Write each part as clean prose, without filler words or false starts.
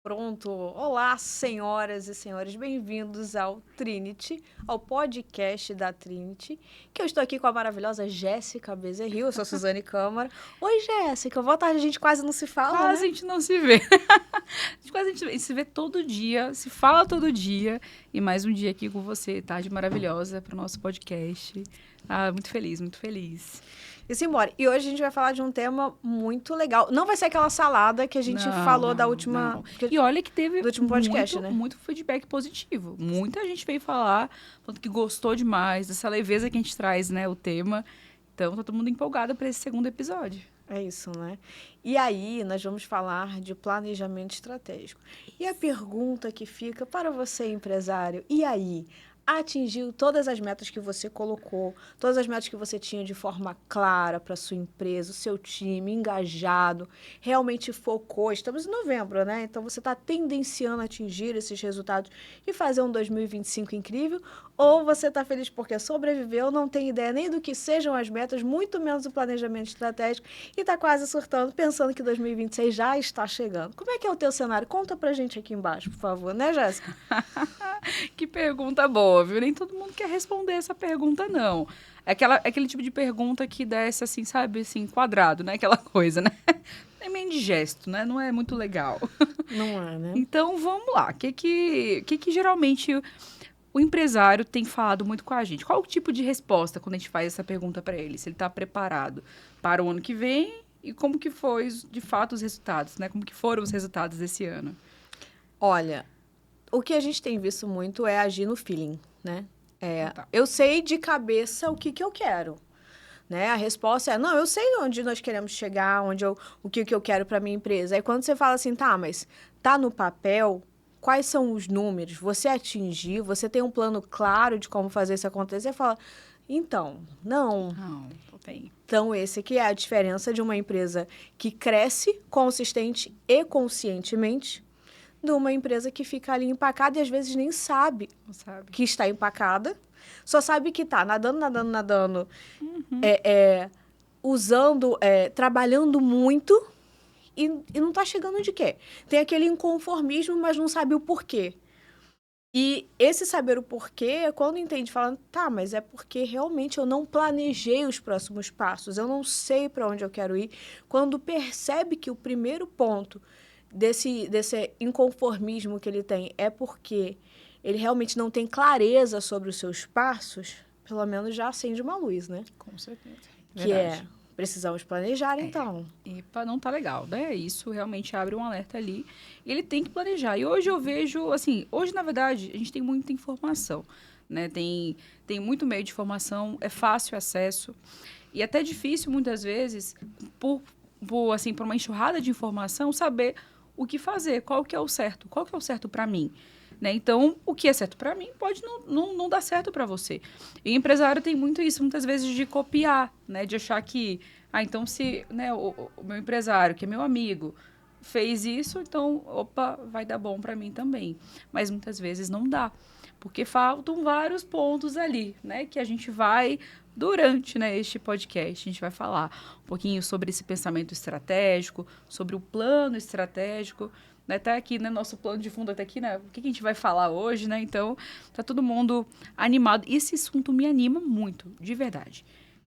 Pronto. Olá, senhoras e senhores, bem-vindos ao Trinity, ao podcast da Trinity, que eu estou aqui com a maravilhosa Jéssica Bezerril, eu sou a Suzane Câmara. Oi, Jéssica, boa tarde, a gente quase não se fala, Quase a né? gente não se vê. Quase a gente se vê todo dia, se fala todo dia. E mais um dia aqui com você, tarde maravilhosa, para o nosso podcast. Muito feliz, muito feliz. E simbora. E hoje a gente vai falar de um tema muito legal. Não vai ser aquela salada que a gente falou da última... Não. E olha que teve do último podcast, né? muito feedback positivo. Muita gente veio falar, falando que gostou demais dessa leveza que a gente traz, né, o tema. Então, tá todo mundo empolgado para esse segundo episódio. É isso, né? E aí, nós vamos falar de planejamento estratégico. E a pergunta que fica para você, empresário, e aí? Atingiu todas as metas que você colocou, todas as metas que você tinha de forma clara para sua empresa, o seu time, engajado, realmente focou. Estamos em novembro, né? Então você está tendenciando a atingir esses resultados e fazer um 2025 incrível? Ou você está feliz porque sobreviveu, não tem ideia nem do que sejam as metas, muito menos o planejamento estratégico, e está quase surtando, pensando que 2026 já está chegando. Como é que é o teu cenário? Conta pra gente aqui embaixo, por favor, né, Jéssica? Que pergunta boa, viu? Nem todo mundo quer responder essa pergunta, não. Aquele tipo de pergunta que desce assim, sabe, assim, quadrado, né? Aquela coisa, né? É meio indigesto, né? Não é muito legal. Não é, né? Então, vamos lá. O que geralmente o empresário tem falado muito com a gente? Qual o tipo de resposta quando a gente faz essa pergunta para ele? Se ele está preparado para o ano que vem e como que foi, de fato, os resultados, né? Como que foram os resultados desse ano? Olha, o que a gente tem visto muito é agir no feeling, né? Tá. Eu sei de cabeça o que eu quero, né? A resposta é, não, eu sei onde nós queremos chegar, o que eu quero para minha empresa. Aí quando você fala assim, tá, mas tá no papel, quais são os números? Você atingiu? Você tem um plano claro de como fazer isso acontecer? Você fala, então, não. Não tem. Então, esse que é a diferença de uma empresa que cresce consistente e conscientemente de uma empresa que fica ali empacada e às vezes nem sabe Não sabe? que está empacada, só sabe que está nadando, usando, trabalhando muito e não está chegando onde quer. Tem aquele inconformismo, mas não sabe o porquê. E esse saber o porquê, quando entende, falando, tá, mas é porque realmente eu não planejei os próximos passos, eu não sei para onde eu quero ir. Quando percebe que o primeiro ponto desse inconformismo que ele tem é porque ele realmente não tem clareza sobre os seus passos, pelo menos já acende uma luz, né? Com certeza. Que Verdade. precisamos planejar, então. E não tá legal, né? Isso realmente abre um alerta ali. E ele tem que planejar. E hoje eu vejo, assim, hoje, na verdade, a gente tem muita informação, né? Tem muito meio de informação, é fácil acesso. E até difícil, muitas vezes, assim, por uma enxurrada de informação, saber o que fazer, qual que é o certo para mim. Né? Então, o que é certo para mim pode não dar certo para você. E o empresário tem muito isso, muitas vezes, de copiar, né? De achar que, então, se, né, o meu empresário, que é meu amigo, fez isso, então, opa, vai dar bom para mim também. Mas muitas vezes não dá, porque faltam vários pontos ali, né? Que a gente vai, durante, né, este podcast, a gente vai falar um pouquinho sobre esse pensamento estratégico, sobre o plano estratégico, né, tá aqui, né, nosso plano de fundo até aqui, né, o que a gente vai falar hoje, né, então tá todo mundo animado. Esse assunto me anima muito, de verdade.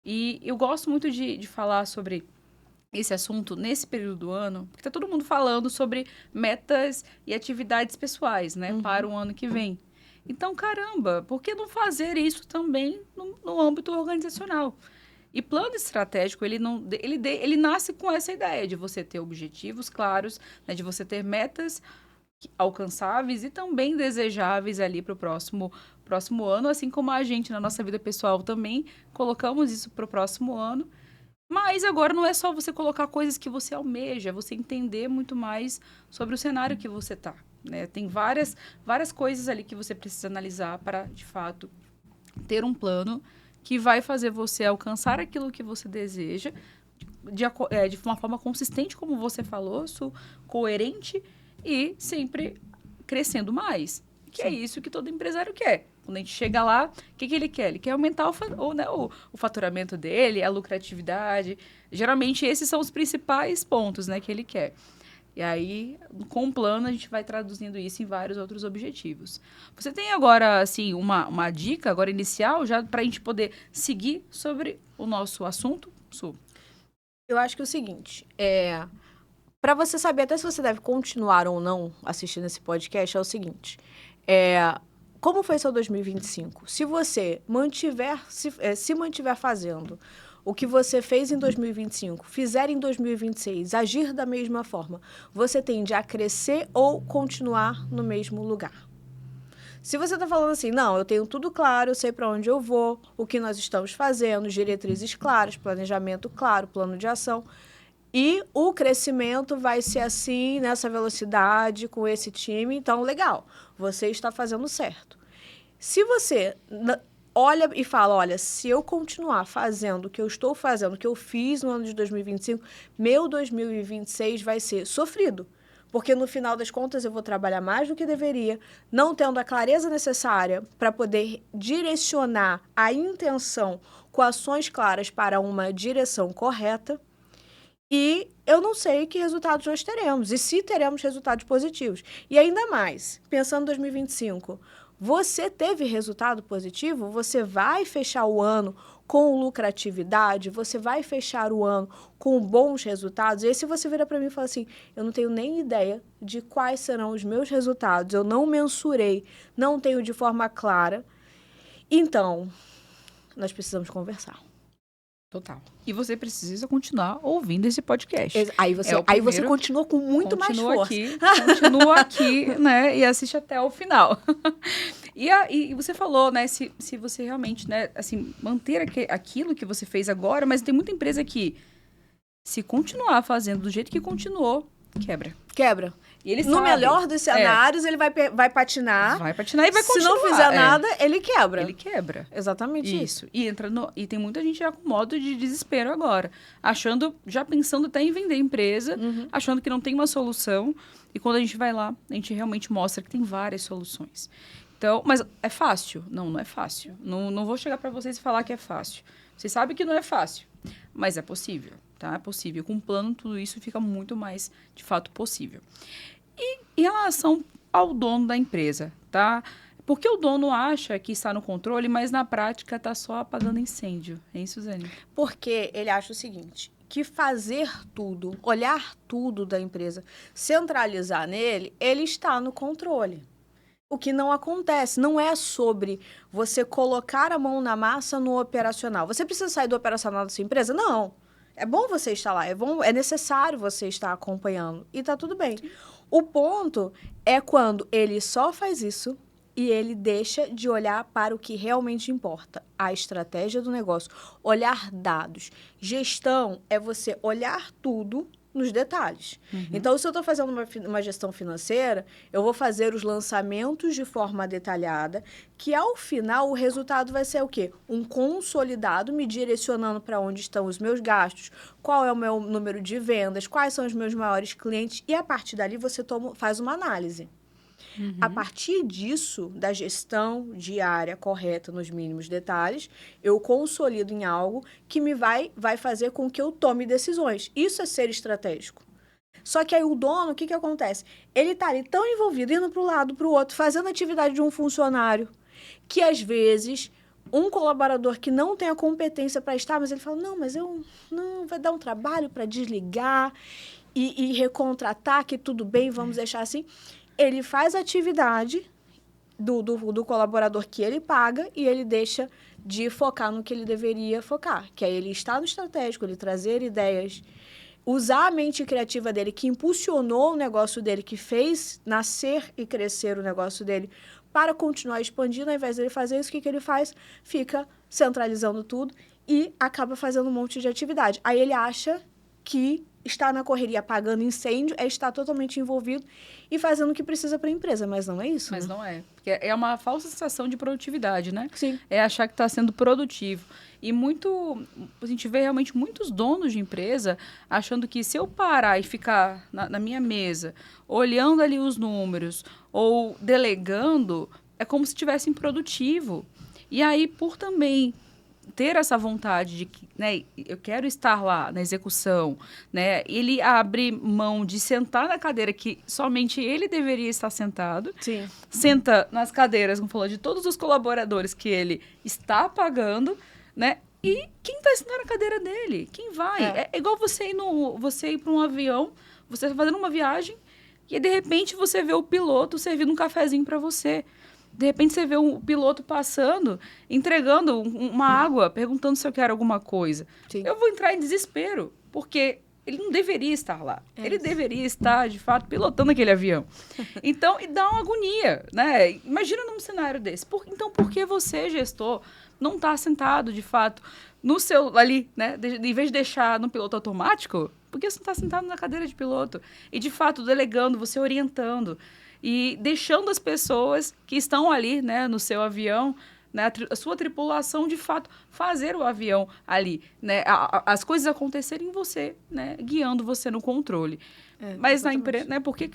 E eu gosto muito de falar sobre esse assunto nesse período do ano, porque tá todo mundo falando sobre metas e atividades pessoais, né, para o ano que vem. Então, caramba, por que não fazer isso também no âmbito organizacional? E plano estratégico, ele nasce com essa ideia de você ter objetivos claros, né, de você ter metas alcançáveis e também desejáveis ali para o próximo ano, assim como a gente, na nossa vida pessoal, também colocamos isso para o próximo ano. Mas agora não é só você colocar coisas que você almeja, é você entender muito mais sobre o cenário que você está. Né? Tem várias coisas ali que você precisa analisar para, de fato, ter um plano que vai fazer você alcançar aquilo que você deseja de uma forma consistente, como você falou, coerente e sempre crescendo mais. Que é isso que todo empresário quer. Quando a gente chega lá, o que ele quer? Ele quer aumentar o faturamento dele, a lucratividade. Geralmente, esses são os principais pontos, né, que ele quer. E aí, com o plano, a gente vai traduzindo isso em vários outros objetivos. Você tem agora, assim, uma dica agora inicial, já para a gente poder seguir sobre o nosso assunto, Su? Eu acho que é o seguinte, para você saber até se você deve continuar ou não assistindo esse podcast, é o seguinte, como foi seu 2025? Se você se mantiver fazendo o que você fez em 2025, fizer em 2026, agir da mesma forma, você tende a crescer ou continuar no mesmo lugar. Se você está falando assim, não, eu tenho tudo claro, eu sei para onde eu vou, o que nós estamos fazendo, diretrizes claras, planejamento claro, plano de ação, e o crescimento vai ser assim, nessa velocidade, com esse time, então, legal, você está fazendo certo. Se você olha e fala, olha, se eu continuar fazendo o que eu estou fazendo, o que eu fiz no ano de 2025, meu 2026 vai ser sofrido. Porque no final das contas eu vou trabalhar mais do que deveria, não tendo a clareza necessária para poder direcionar a intenção com ações claras para uma direção correta. E eu não sei que resultados nós teremos, e se teremos resultados positivos. E ainda mais, pensando em 2025, você teve resultado positivo? Você vai fechar o ano com lucratividade? Você vai fechar o ano com bons resultados? E aí, se você vira para mim e fala assim, eu não tenho nem ideia de quais serão os meus resultados, eu não mensurei, não tenho de forma clara, então, nós precisamos conversar. Total. E você precisa continuar ouvindo esse podcast. Aí você continua com muito mais força. Continua aqui, né? E assiste até o final. E você falou, né? Se você realmente, né? Assim, manter aquilo que você fez agora, mas tem muita empresa que, se continuar fazendo do jeito que continuou, quebra. E ele no melhor dos cenários, ele vai patinar. Vai patinar e vai continuar. Se não fizer nada, ele quebra. Ele quebra. Exatamente isso. E tem muita gente já com modo de desespero agora. Já pensando até em vender a empresa, achando que não tem uma solução. E quando a gente vai lá, a gente realmente mostra que tem várias soluções. Então, mas é fácil? Não é fácil. Não vou chegar para vocês e falar que é fácil. Vocês sabem que não é fácil, mas é possível, tá? É possível. Com um plano, tudo isso fica muito mais, de fato, possível. E em relação ao dono da empresa, tá? Porque o dono acha que está no controle, mas na prática está só apagando incêndio. Hein, Suzane? Porque ele acha o seguinte, que fazer tudo, olhar tudo da empresa, centralizar nele, ele está no controle. O que não acontece, não é sobre você colocar a mão na massa no operacional. Você precisa sair do operacional da sua empresa? Não. É bom você estar lá, é necessário você estar acompanhando. E tá tudo bem. O ponto é quando ele só faz isso e ele deixa de olhar para o que realmente importa, a estratégia do negócio, olhar dados. Gestão é você olhar tudo nos detalhes. Então, se eu estou fazendo uma gestão financeira, eu vou fazer os lançamentos de forma detalhada, que ao final o resultado vai ser o quê? Um consolidado me direcionando para onde estão os meus gastos, qual é o meu número de vendas, quais são os meus maiores clientes, e a partir dali você faz uma análise. A partir disso, da gestão diária correta nos mínimos detalhes, eu consolido em algo que vai fazer com que eu tome decisões. Isso é ser estratégico. Só que aí o dono, o que acontece? Ele está ali tão envolvido, indo para um lado, para o outro, fazendo a atividade de um funcionário, que às vezes um colaborador que não tem a competência para estar, mas ele fala, não, vai dar um trabalho para desligar e recontratar, que tudo bem, vamos deixar assim. Ele faz a atividade do colaborador que ele paga e ele deixa de focar no que ele deveria focar, que é ele estar no estratégico, ele trazer ideias, usar a mente criativa dele, que impulsionou o negócio dele, que fez nascer e crescer o negócio dele, para continuar expandindo. Ao invés dele fazer isso, o que ele faz? Fica centralizando tudo e acaba fazendo um monte de atividade. Aí ele acha que estar na correria apagando incêndio é estar totalmente envolvido e fazendo o que precisa para a empresa, mas não é isso. Mas não é. Porque é uma falsa sensação de produtividade, né? Sim. É achar que está sendo produtivo. E a gente vê realmente muitos donos de empresa achando que se eu parar e ficar na minha mesa, olhando ali os números ou delegando, é como se estivesse improdutivo. E aí, por também ter essa vontade de que, né, eu quero estar lá na execução, né, ele abre mão de sentar na cadeira que somente ele deveria estar sentado, Sim. senta nas cadeiras, como falou, de todos os colaboradores que ele está pagando, né, e quem está sentado na cadeira dele? Quem vai? É igual você ir para um avião, você está fazendo uma viagem e de repente você vê o piloto servindo um cafezinho para você. De repente você vê um piloto passando, entregando uma água, perguntando se eu quero alguma coisa. Sim. Eu vou entrar em desespero, porque ele não deveria estar lá. Ele deveria estar, de fato, pilotando aquele avião. Então, e dá uma agonia, né? Imagina num cenário desse. Então, por que você, gestor, não está sentado, de fato, no seu, ali, né? Em vez de deixar no piloto automático, por que você não está sentado na cadeira de piloto? E, de fato, delegando, você orientando e deixando as pessoas que estão ali, né, no seu avião, né, a sua tripulação, de fato, fazer o avião ali, né, as coisas acontecerem em você, né, guiando você no controle. Mas na empresa, né, por que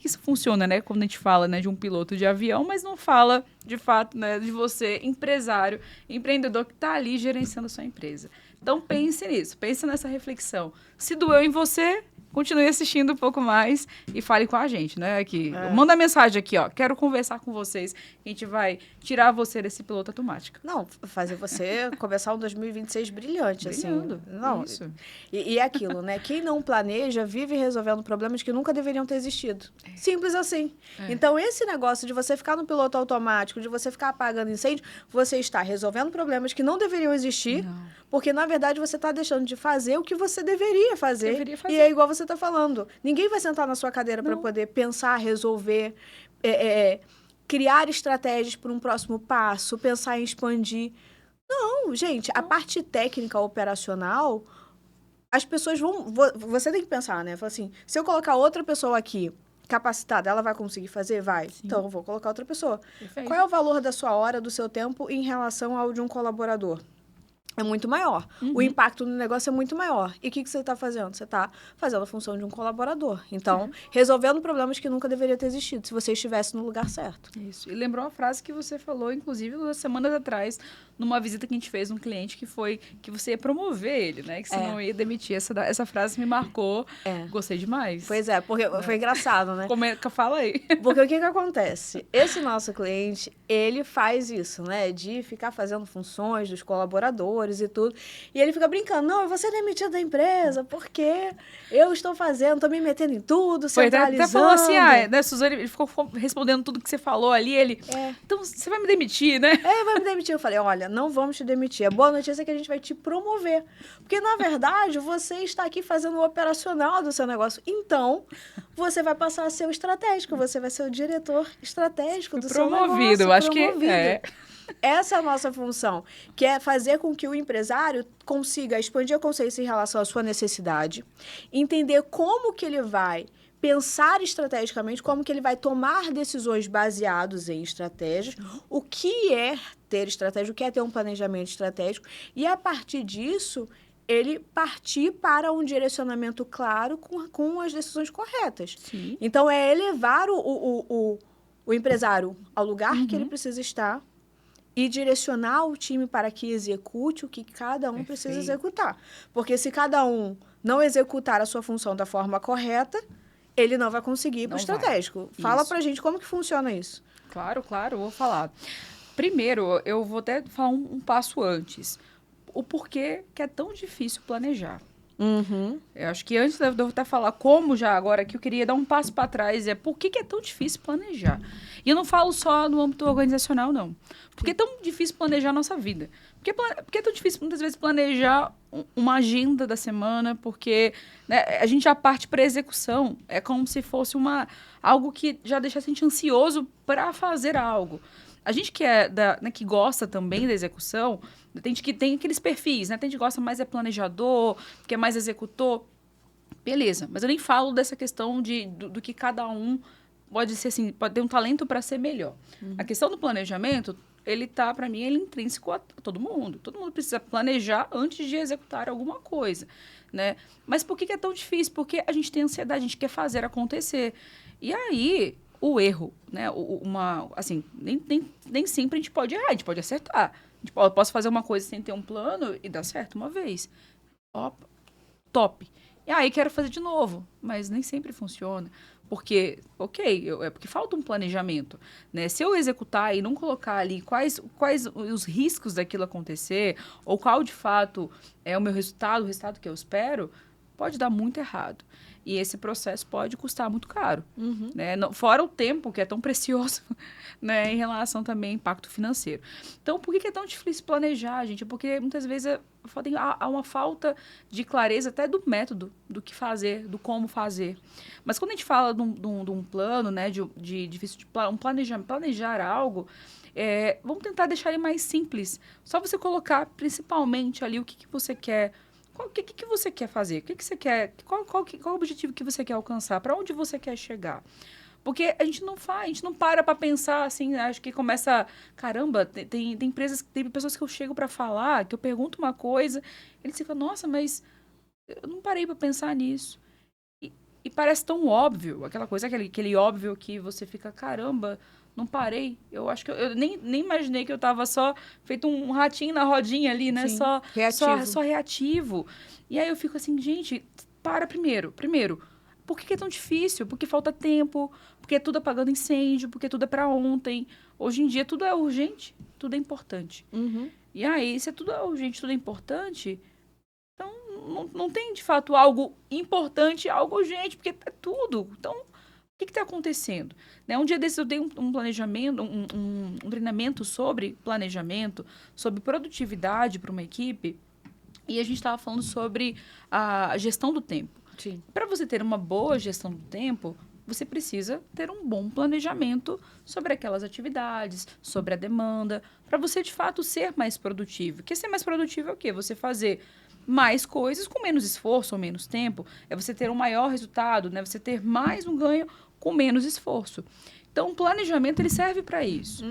isso funciona, né, quando a gente fala, né, de um piloto de avião, mas não fala, de fato, né, de você, empresário, empreendedor que está ali gerenciando a sua empresa. Então, pense nisso, pense nessa reflexão. Se doeu em você, continue assistindo um pouco mais e fale com a gente, né? Aqui. Manda mensagem aqui, ó. Quero conversar com vocês. A gente vai tirar você desse piloto automático. Não, fazer você começar um 2026 brilhante, Brilhando. assim. Não, isso. E é aquilo, né? Quem não planeja vive resolvendo problemas que nunca deveriam ter existido. Simples assim. Então, esse negócio de você ficar no piloto automático, de você ficar apagando incêndio, você está resolvendo problemas que não deveriam existir, porque, na verdade, você está deixando de fazer o que você deveria fazer. E é igual você está falando. Ninguém vai sentar na sua cadeira para poder pensar, resolver, criar estratégias para um próximo passo, pensar em expandir. Não, gente, a parte técnica operacional, as pessoas vão... Você tem que pensar, né? Fala assim, se eu colocar outra pessoa aqui capacitada, ela vai conseguir fazer? Vai. Sim. Então, eu vou colocar outra pessoa. Perfeito. Qual é o valor da sua hora, do seu tempo, em relação ao de um colaborador? É muito maior. O impacto no negócio é muito maior. E o que você está fazendo? Você está fazendo a função de um colaborador. Então, resolvendo problemas que nunca deveriam ter existido, se você estivesse no lugar certo. Isso. E lembrou uma frase que você falou, inclusive, umas semanas atrás, numa visita que a gente fez num cliente, que foi que você ia promover ele, né? Que você não ia demitir. Essa frase me marcou. Gostei demais. Pois é, porque foi engraçado, né? Fala aí. Porque o que acontece? Esse nosso cliente, ele faz isso, né? De ficar fazendo funções dos colaboradores e tudo. E ele fica brincando, não, eu vou ser demitido da empresa, porque eu estou fazendo, estou me metendo em tudo, centralizando. Até falou assim, né, Suzane, ele ficou respondendo tudo que você falou ali, então você vai me demitir, né? Vai me demitir. Eu falei, olha, não vamos te demitir. A boa notícia é que a gente vai te promover. Porque, na verdade, você está aqui fazendo o operacional do seu negócio. Então, você vai passar a ser o estratégico, você vai ser o diretor estratégico do seu negócio. Promovido, acho que Essa é a nossa função, que é fazer com que o empresário consiga expandir a consciência em relação à sua necessidade, entender como que ele vai pensar estrategicamente, como que ele vai tomar decisões baseadas em estratégias, o que é ter estratégia, o que é ter um planejamento estratégico, e a partir disso, ele partir para um direcionamento claro com as decisões corretas. Sim. Então, é elevar o empresário ao lugar que ele precisa estar, e direcionar o time para que execute o que cada um precisa executar. Porque se cada um não executar a sua função da forma correta, ele não vai conseguir ir para o estratégico. Fala pra gente como que funciona isso. Claro, vou falar. Primeiro, eu vou até falar um passo antes. O porquê que é tão difícil planejar. Eu acho que antes de eu até falar como já agora, que eu queria dar um passo para trás, por que é tão difícil planejar? E eu não falo só no âmbito organizacional, não. Porque é tão difícil planejar a nossa vida. Porque é tão difícil, muitas vezes, planejar uma agenda da semana, porque, né, a gente já parte para execução. É como se fosse algo que já deixasse a gente ansioso para fazer algo. A gente que que gosta também da execução, tem gente que tem aqueles perfis, né? Tem gente que gosta mais planejador, que é mais executor. Beleza, mas eu nem falo dessa questão do que cada um pode ser assim, pode ter um talento para ser melhor. A questão do planejamento, para mim, ele é intrínseco a todo mundo. Todo mundo precisa planejar antes de executar alguma coisa, né? Mas por que é tão difícil? Porque a gente tem ansiedade, a gente quer fazer acontecer. E aí, o erro, né? Nem sempre a gente pode errar, a gente pode acertar. Tipo, eu posso fazer uma coisa sem ter um plano e dar certo uma vez. Opa, top. E aí quero fazer de novo, mas nem sempre funciona. Porque, é porque falta um planejamento, né? Se eu executar e não colocar ali quais os riscos daquilo acontecer, ou qual de fato é o meu resultado, o resultado que eu espero, pode dar muito errado. E esse processo pode custar muito caro, né? Fora o tempo, que é tão precioso, né? Em relação também ao impacto financeiro. Então, por que é tão difícil planejar, gente? Porque muitas vezes há uma falta de clareza até do método, do que fazer, do como fazer. Mas quando a gente fala de um plano, né? Planejar algo, vamos tentar deixar ele mais simples. Só você colocar principalmente ali o que você quer. O que você quer fazer? O que você quer? Qual o objetivo que você quer alcançar? Para onde você quer chegar? Porque a gente não faz, a gente não para pensar assim, acho que começa, caramba, tem empresas, tem pessoas que eu chego para falar, que eu pergunto uma coisa, eles ficam, nossa, mas eu não parei para pensar nisso. E parece tão óbvio, aquela coisa, aquele óbvio que você fica, caramba, não parei. Eu acho que eu nem imaginei que eu tava só feito um ratinho na rodinha ali, né? Sim, Só reativo. só reativo. E aí eu fico assim, gente, para primeiro. Primeiro, por que é tão difícil? Porque falta tempo, porque é tudo apagando incêndio, porque tudo é para ontem. Hoje em dia tudo é urgente, tudo é importante. E aí, se tudo é urgente, tudo é importante, então não tem de fato algo importante, algo urgente, porque é tudo. Então, o que está acontecendo? Né? Um dia desses eu dei um planejamento, um treinamento sobre planejamento, sobre produtividade para uma equipe, e a gente estava falando sobre a gestão do tempo. Para você ter uma boa gestão do tempo, você precisa ter um bom planejamento sobre aquelas atividades, sobre a demanda, para você, de fato, ser mais produtivo. Porque ser mais produtivo é o quê? Você fazer mais coisas com menos esforço ou menos tempo. É você ter um maior resultado, né? Você ter mais um ganho com menos esforço. Então, o planejamento, ele serve para isso.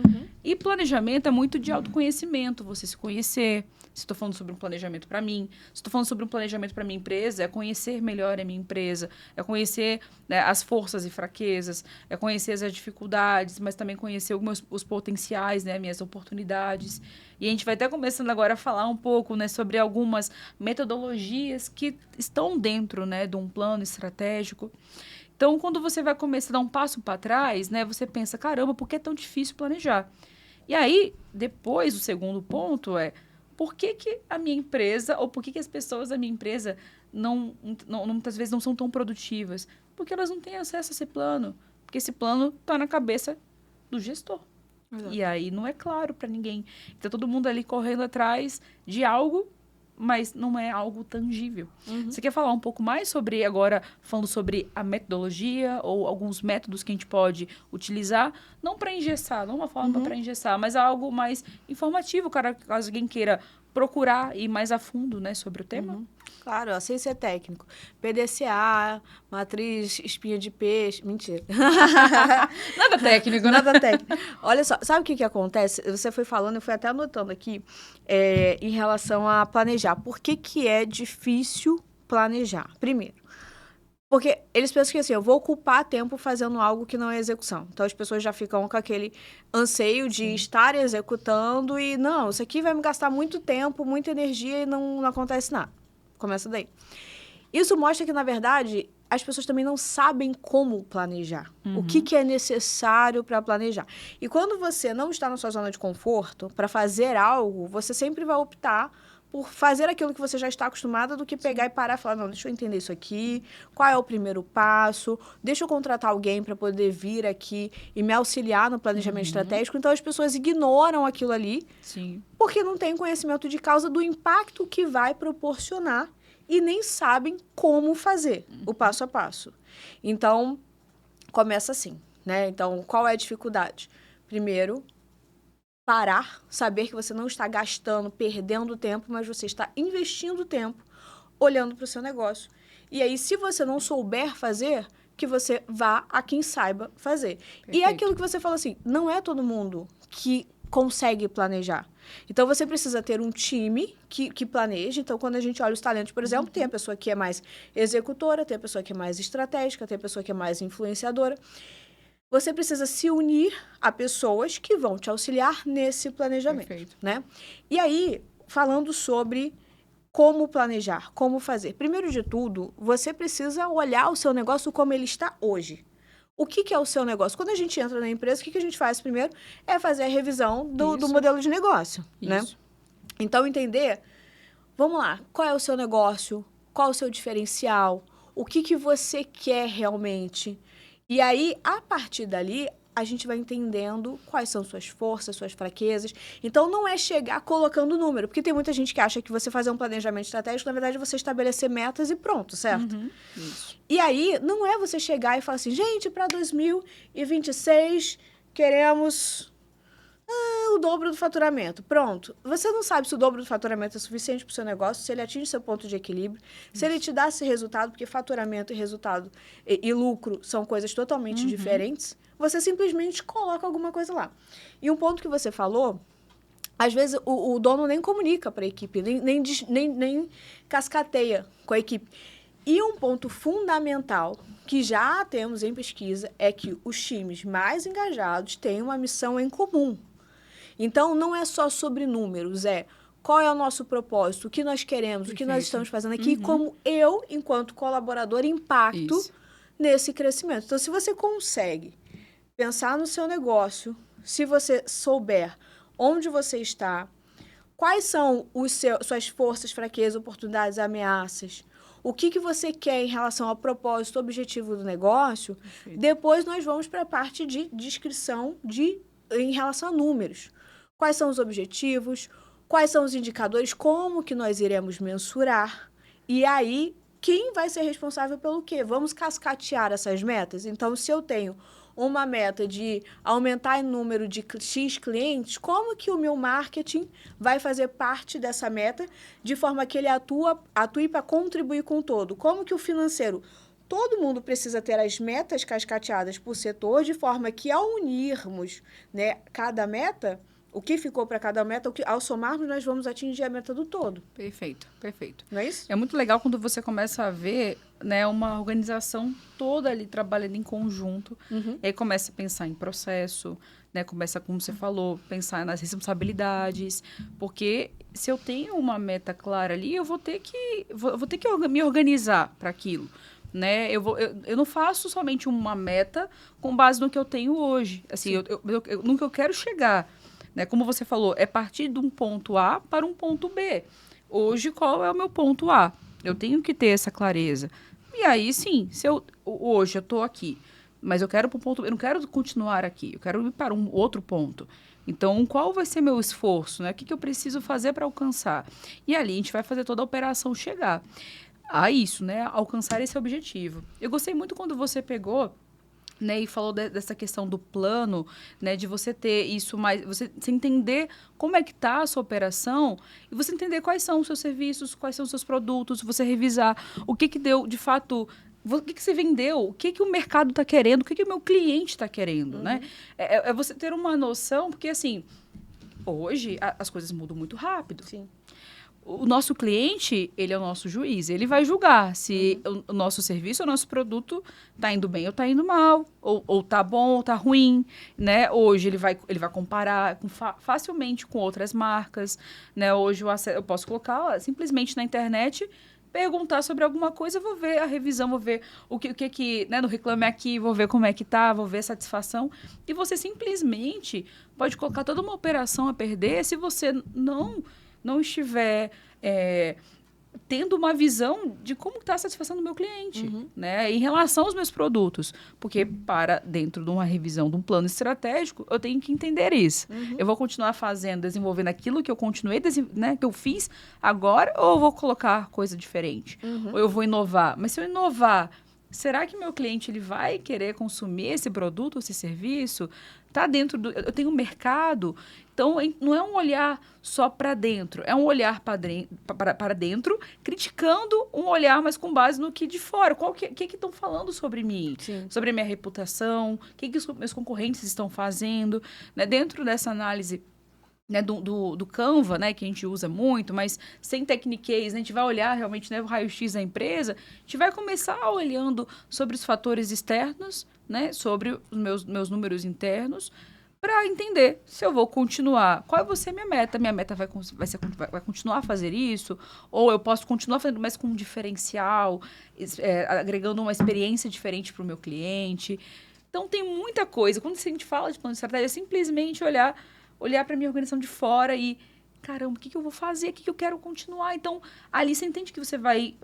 E planejamento é muito de autoconhecimento, você se conhecer. Se estou falando sobre um planejamento para mim, se estou falando sobre um planejamento para minha empresa, é conhecer melhor a minha empresa, é conhecer, né, as forças e fraquezas, é conhecer as dificuldades, mas também conhecer os potenciais, né, minhas oportunidades. E a gente vai até começando agora a falar um pouco, né, sobre algumas metodologias que estão dentro, né, de um plano estratégico. Então, quando você vai começar a dar um passo para trás, né, você pensa, caramba, por que é tão difícil planejar? E aí, depois, o segundo ponto é, por que a minha empresa, ou por que as pessoas da minha empresa muitas vezes não são tão produtivas? Porque elas não têm acesso a esse plano. Porque esse plano está na cabeça do gestor. Exato. E aí não é claro para ninguém. Então, todo mundo ali correndo atrás de algo, mas não é algo tangível. Você quer falar um pouco mais sobre, agora, falando sobre a metodologia ou alguns métodos que a gente pode utilizar, não para engessar, não uma forma para engessar, mas algo mais informativo, caso alguém queira procurar ir mais a fundo, né, sobre o tema? Claro, a ciência é técnico. PDCA, matriz espinha de peixe. Mentira. Nada técnico, né? Nada técnico. Olha só, sabe o que acontece? Você foi falando, eu fui até anotando aqui, em relação a planejar. Por que é difícil planejar? Primeiro, porque eles pensam que assim, eu vou ocupar tempo fazendo algo que não é execução. Então, as pessoas já ficam com aquele anseio de estar executando e, não, isso aqui vai me gastar muito tempo, muita energia e não acontece nada. Começa daí. Isso mostra que, na verdade, as pessoas também não sabem como planejar. O que é necessário para planejar. E quando você não está na sua zona de conforto, para fazer algo, você sempre vai optar por fazer aquilo que você já está acostumada do que pegar e parar e falar, não, deixa eu entender isso aqui, qual é o primeiro passo, deixa eu contratar alguém para poder vir aqui e me auxiliar no planejamento estratégico. Então, as pessoas ignoram aquilo ali, porque não têm conhecimento de causa do impacto que vai proporcionar e nem sabem como fazer o passo a passo. Então, começa assim, né? Então, qual é a dificuldade? Primeiro, parar, saber que você não está gastando, perdendo tempo, mas você está investindo tempo, olhando para o seu negócio. E aí, se você não souber fazer, que você vá a quem saiba fazer. Perfeito. E é aquilo que você falou assim, não é todo mundo que consegue planejar. Então, você precisa ter um time que planeje. Então, quando a gente olha os talentos, por exemplo, tem a pessoa que é mais executora, tem a pessoa que é mais estratégica, tem a pessoa que é mais influenciadora. você precisa se unir a pessoas que vão te auxiliar nesse planejamento, Perfeito. né? E aí, falando sobre como planejar, como fazer. Primeiro de tudo, você precisa olhar o seu negócio como ele está hoje. O que é o seu negócio? Quando a gente entra na empresa, o que a gente faz primeiro? É fazer a revisão do modelo de negócio, né? Então, entender, vamos lá, qual é o seu negócio? Qual é o seu diferencial? O que você quer realmente? E aí, a partir dali, a gente vai entendendo quais são suas forças, suas fraquezas. Então, não é chegar colocando número, porque tem muita gente que acha que você fazer um planejamento estratégico, na verdade, você estabelecer metas e pronto, certo? Isso. E aí, não é você chegar e falar assim, gente, para 2026, queremos o dobro do faturamento. Pronto. Você não sabe se o dobro do faturamento é suficiente para o seu negócio, se ele atinge seu ponto de equilíbrio, se ele te dá esse resultado, porque faturamento e resultado e lucro são coisas totalmente diferentes. Você simplesmente coloca alguma coisa lá. E um ponto que você falou, às vezes o dono nem comunica para a equipe, nem cascateia com a equipe. E um ponto fundamental que já temos em pesquisa é que os times mais engajados têm uma missão em comum. Então, não é só sobre números, é qual é o nosso propósito, o que nós queremos, o que nós estamos fazendo aqui e como eu, enquanto colaborador, impacto nesse crescimento. Então, se você consegue pensar no seu negócio, se você souber onde você está, quais são suas forças, fraquezas, oportunidades, ameaças, o que você quer em relação ao propósito, objetivo do negócio, depois nós vamos para a parte de descrição em relação a números. Quais são os objetivos, quais são os indicadores, como que nós iremos mensurar, e aí, quem vai ser responsável pelo quê? Vamos cascatear essas metas? Então, se eu tenho uma meta de aumentar o número de X clientes, como que o meu marketing vai fazer parte dessa meta de forma que ele atue para contribuir com o todo? Como que o financeiro... Todo mundo precisa ter as metas cascateadas por setor, de forma que, ao unirmos, né, cada meta, o que ficou para cada meta, ao somarmos, nós vamos atingir a meta do todo. Perfeito, perfeito. Não é isso? É muito legal quando você começa a ver, né, uma organização toda ali trabalhando em conjunto. E aí começa a pensar em processo, né, começa, como você falou, pensar nas responsabilidades. Porque se eu tenho uma meta clara ali, eu vou ter que me organizar para aquilo. Né? Eu não faço somente uma meta com base no que eu tenho hoje. Assim, no que eu quero chegar. Né? Como você falou, é partir de um ponto A para um ponto B. Hoje, qual é o meu ponto A? Eu tenho que ter essa clareza. E aí, sim, hoje eu estou aqui, mas eu quero para um ponto B, eu não quero continuar aqui, eu quero ir para um outro ponto. Então, qual vai ser meu esforço? Né? O que eu preciso fazer para alcançar? E ali a gente vai fazer toda a operação chegar a isso, né? Alcançar esse objetivo. Eu gostei muito quando você pegou, né, e falou dessa questão do plano, né, de você ter isso mais, você entender como é que está a sua operação e você entender quais são os seus serviços, quais são os seus produtos, você revisar o que deu, de fato, o que você vendeu, o que o mercado está querendo, o que o meu cliente está querendo, né? É você ter uma noção, porque, assim, hoje as coisas mudam muito rápido. Sim. O nosso cliente, ele é o nosso juiz. Ele vai julgar se o nosso serviço, o nosso produto está indo bem ou está indo mal, ou está bom ou está ruim, né? Hoje ele vai comparar facilmente com outras marcas, né? Hoje eu posso colocar simplesmente na internet, perguntar sobre alguma coisa, vou ver a revisão, vou ver o que né, no Reclame Aqui, vou ver como é que tá, vou ver a satisfação. E você simplesmente pode colocar toda uma operação a perder se você não estiver tendo uma visão de como está a satisfação do meu cliente, né? Em relação aos meus produtos. Porque para dentro de uma revisão, de um plano estratégico, eu tenho que entender isso. Eu vou continuar desenvolvendo aquilo que eu continuei, né, que eu fiz agora, ou eu vou colocar coisa diferente? Ou eu vou inovar? Mas se eu inovar, será que meu cliente ele vai querer consumir esse produto, esse serviço? Tá dentro eu tenho um mercado. Então, não é um olhar só para dentro, é um olhar para dentro, criticando um olhar, mas com base no que de fora. O que estão falando sobre mim? Sim. Sobre a minha reputação? O que os meus concorrentes estão fazendo? Né? Dentro dessa análise né, do Canva, né, que a gente usa muito, mas sem techniquez, né, a gente vai olhar realmente, né, o raio-x da empresa, a gente vai começar olhando sobre os fatores externos, né, sobre os meus números internos, para entender se eu vou continuar. Qual vai ser a minha meta? Minha meta vai continuar a fazer isso? Ou eu posso continuar fazendo, mas com um diferencial, agregando uma experiência diferente para o meu cliente. Então, tem muita coisa. Quando a gente fala de plano de estratégia, é simplesmente olhar para a minha organização de fora e, caramba, o que eu vou fazer? O que eu quero continuar? Então, ali você entende que você vai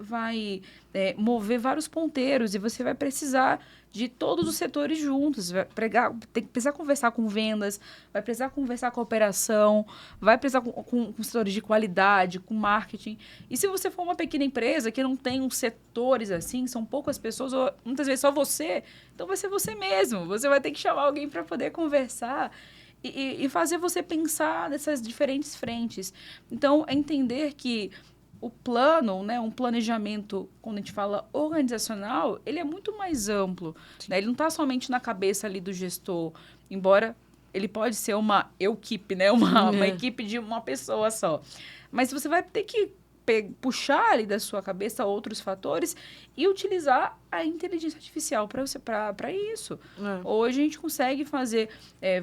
mover vários ponteiros e você vai precisar de todos os setores juntos. Vai precisar conversar com vendas, vai precisar conversar com a operação, vai precisar com setores de qualidade, com marketing. E se você for uma pequena empresa que não tem uns setores assim, são poucas pessoas, ou muitas vezes só você, então vai ser você mesmo. Você vai ter que chamar alguém para poder conversar e fazer você pensar nessas diferentes frentes. Então, é entender que o plano, né, um planejamento, quando a gente fala organizacional, ele é muito mais amplo. Né? Ele não está somente na cabeça ali do gestor, embora ele pode ser uma equipe, né, uma equipe de uma pessoa só. Mas você vai ter que puxar ali da sua cabeça outros fatores e utilizar a inteligência artificial para isso. Hoje a gente consegue fazer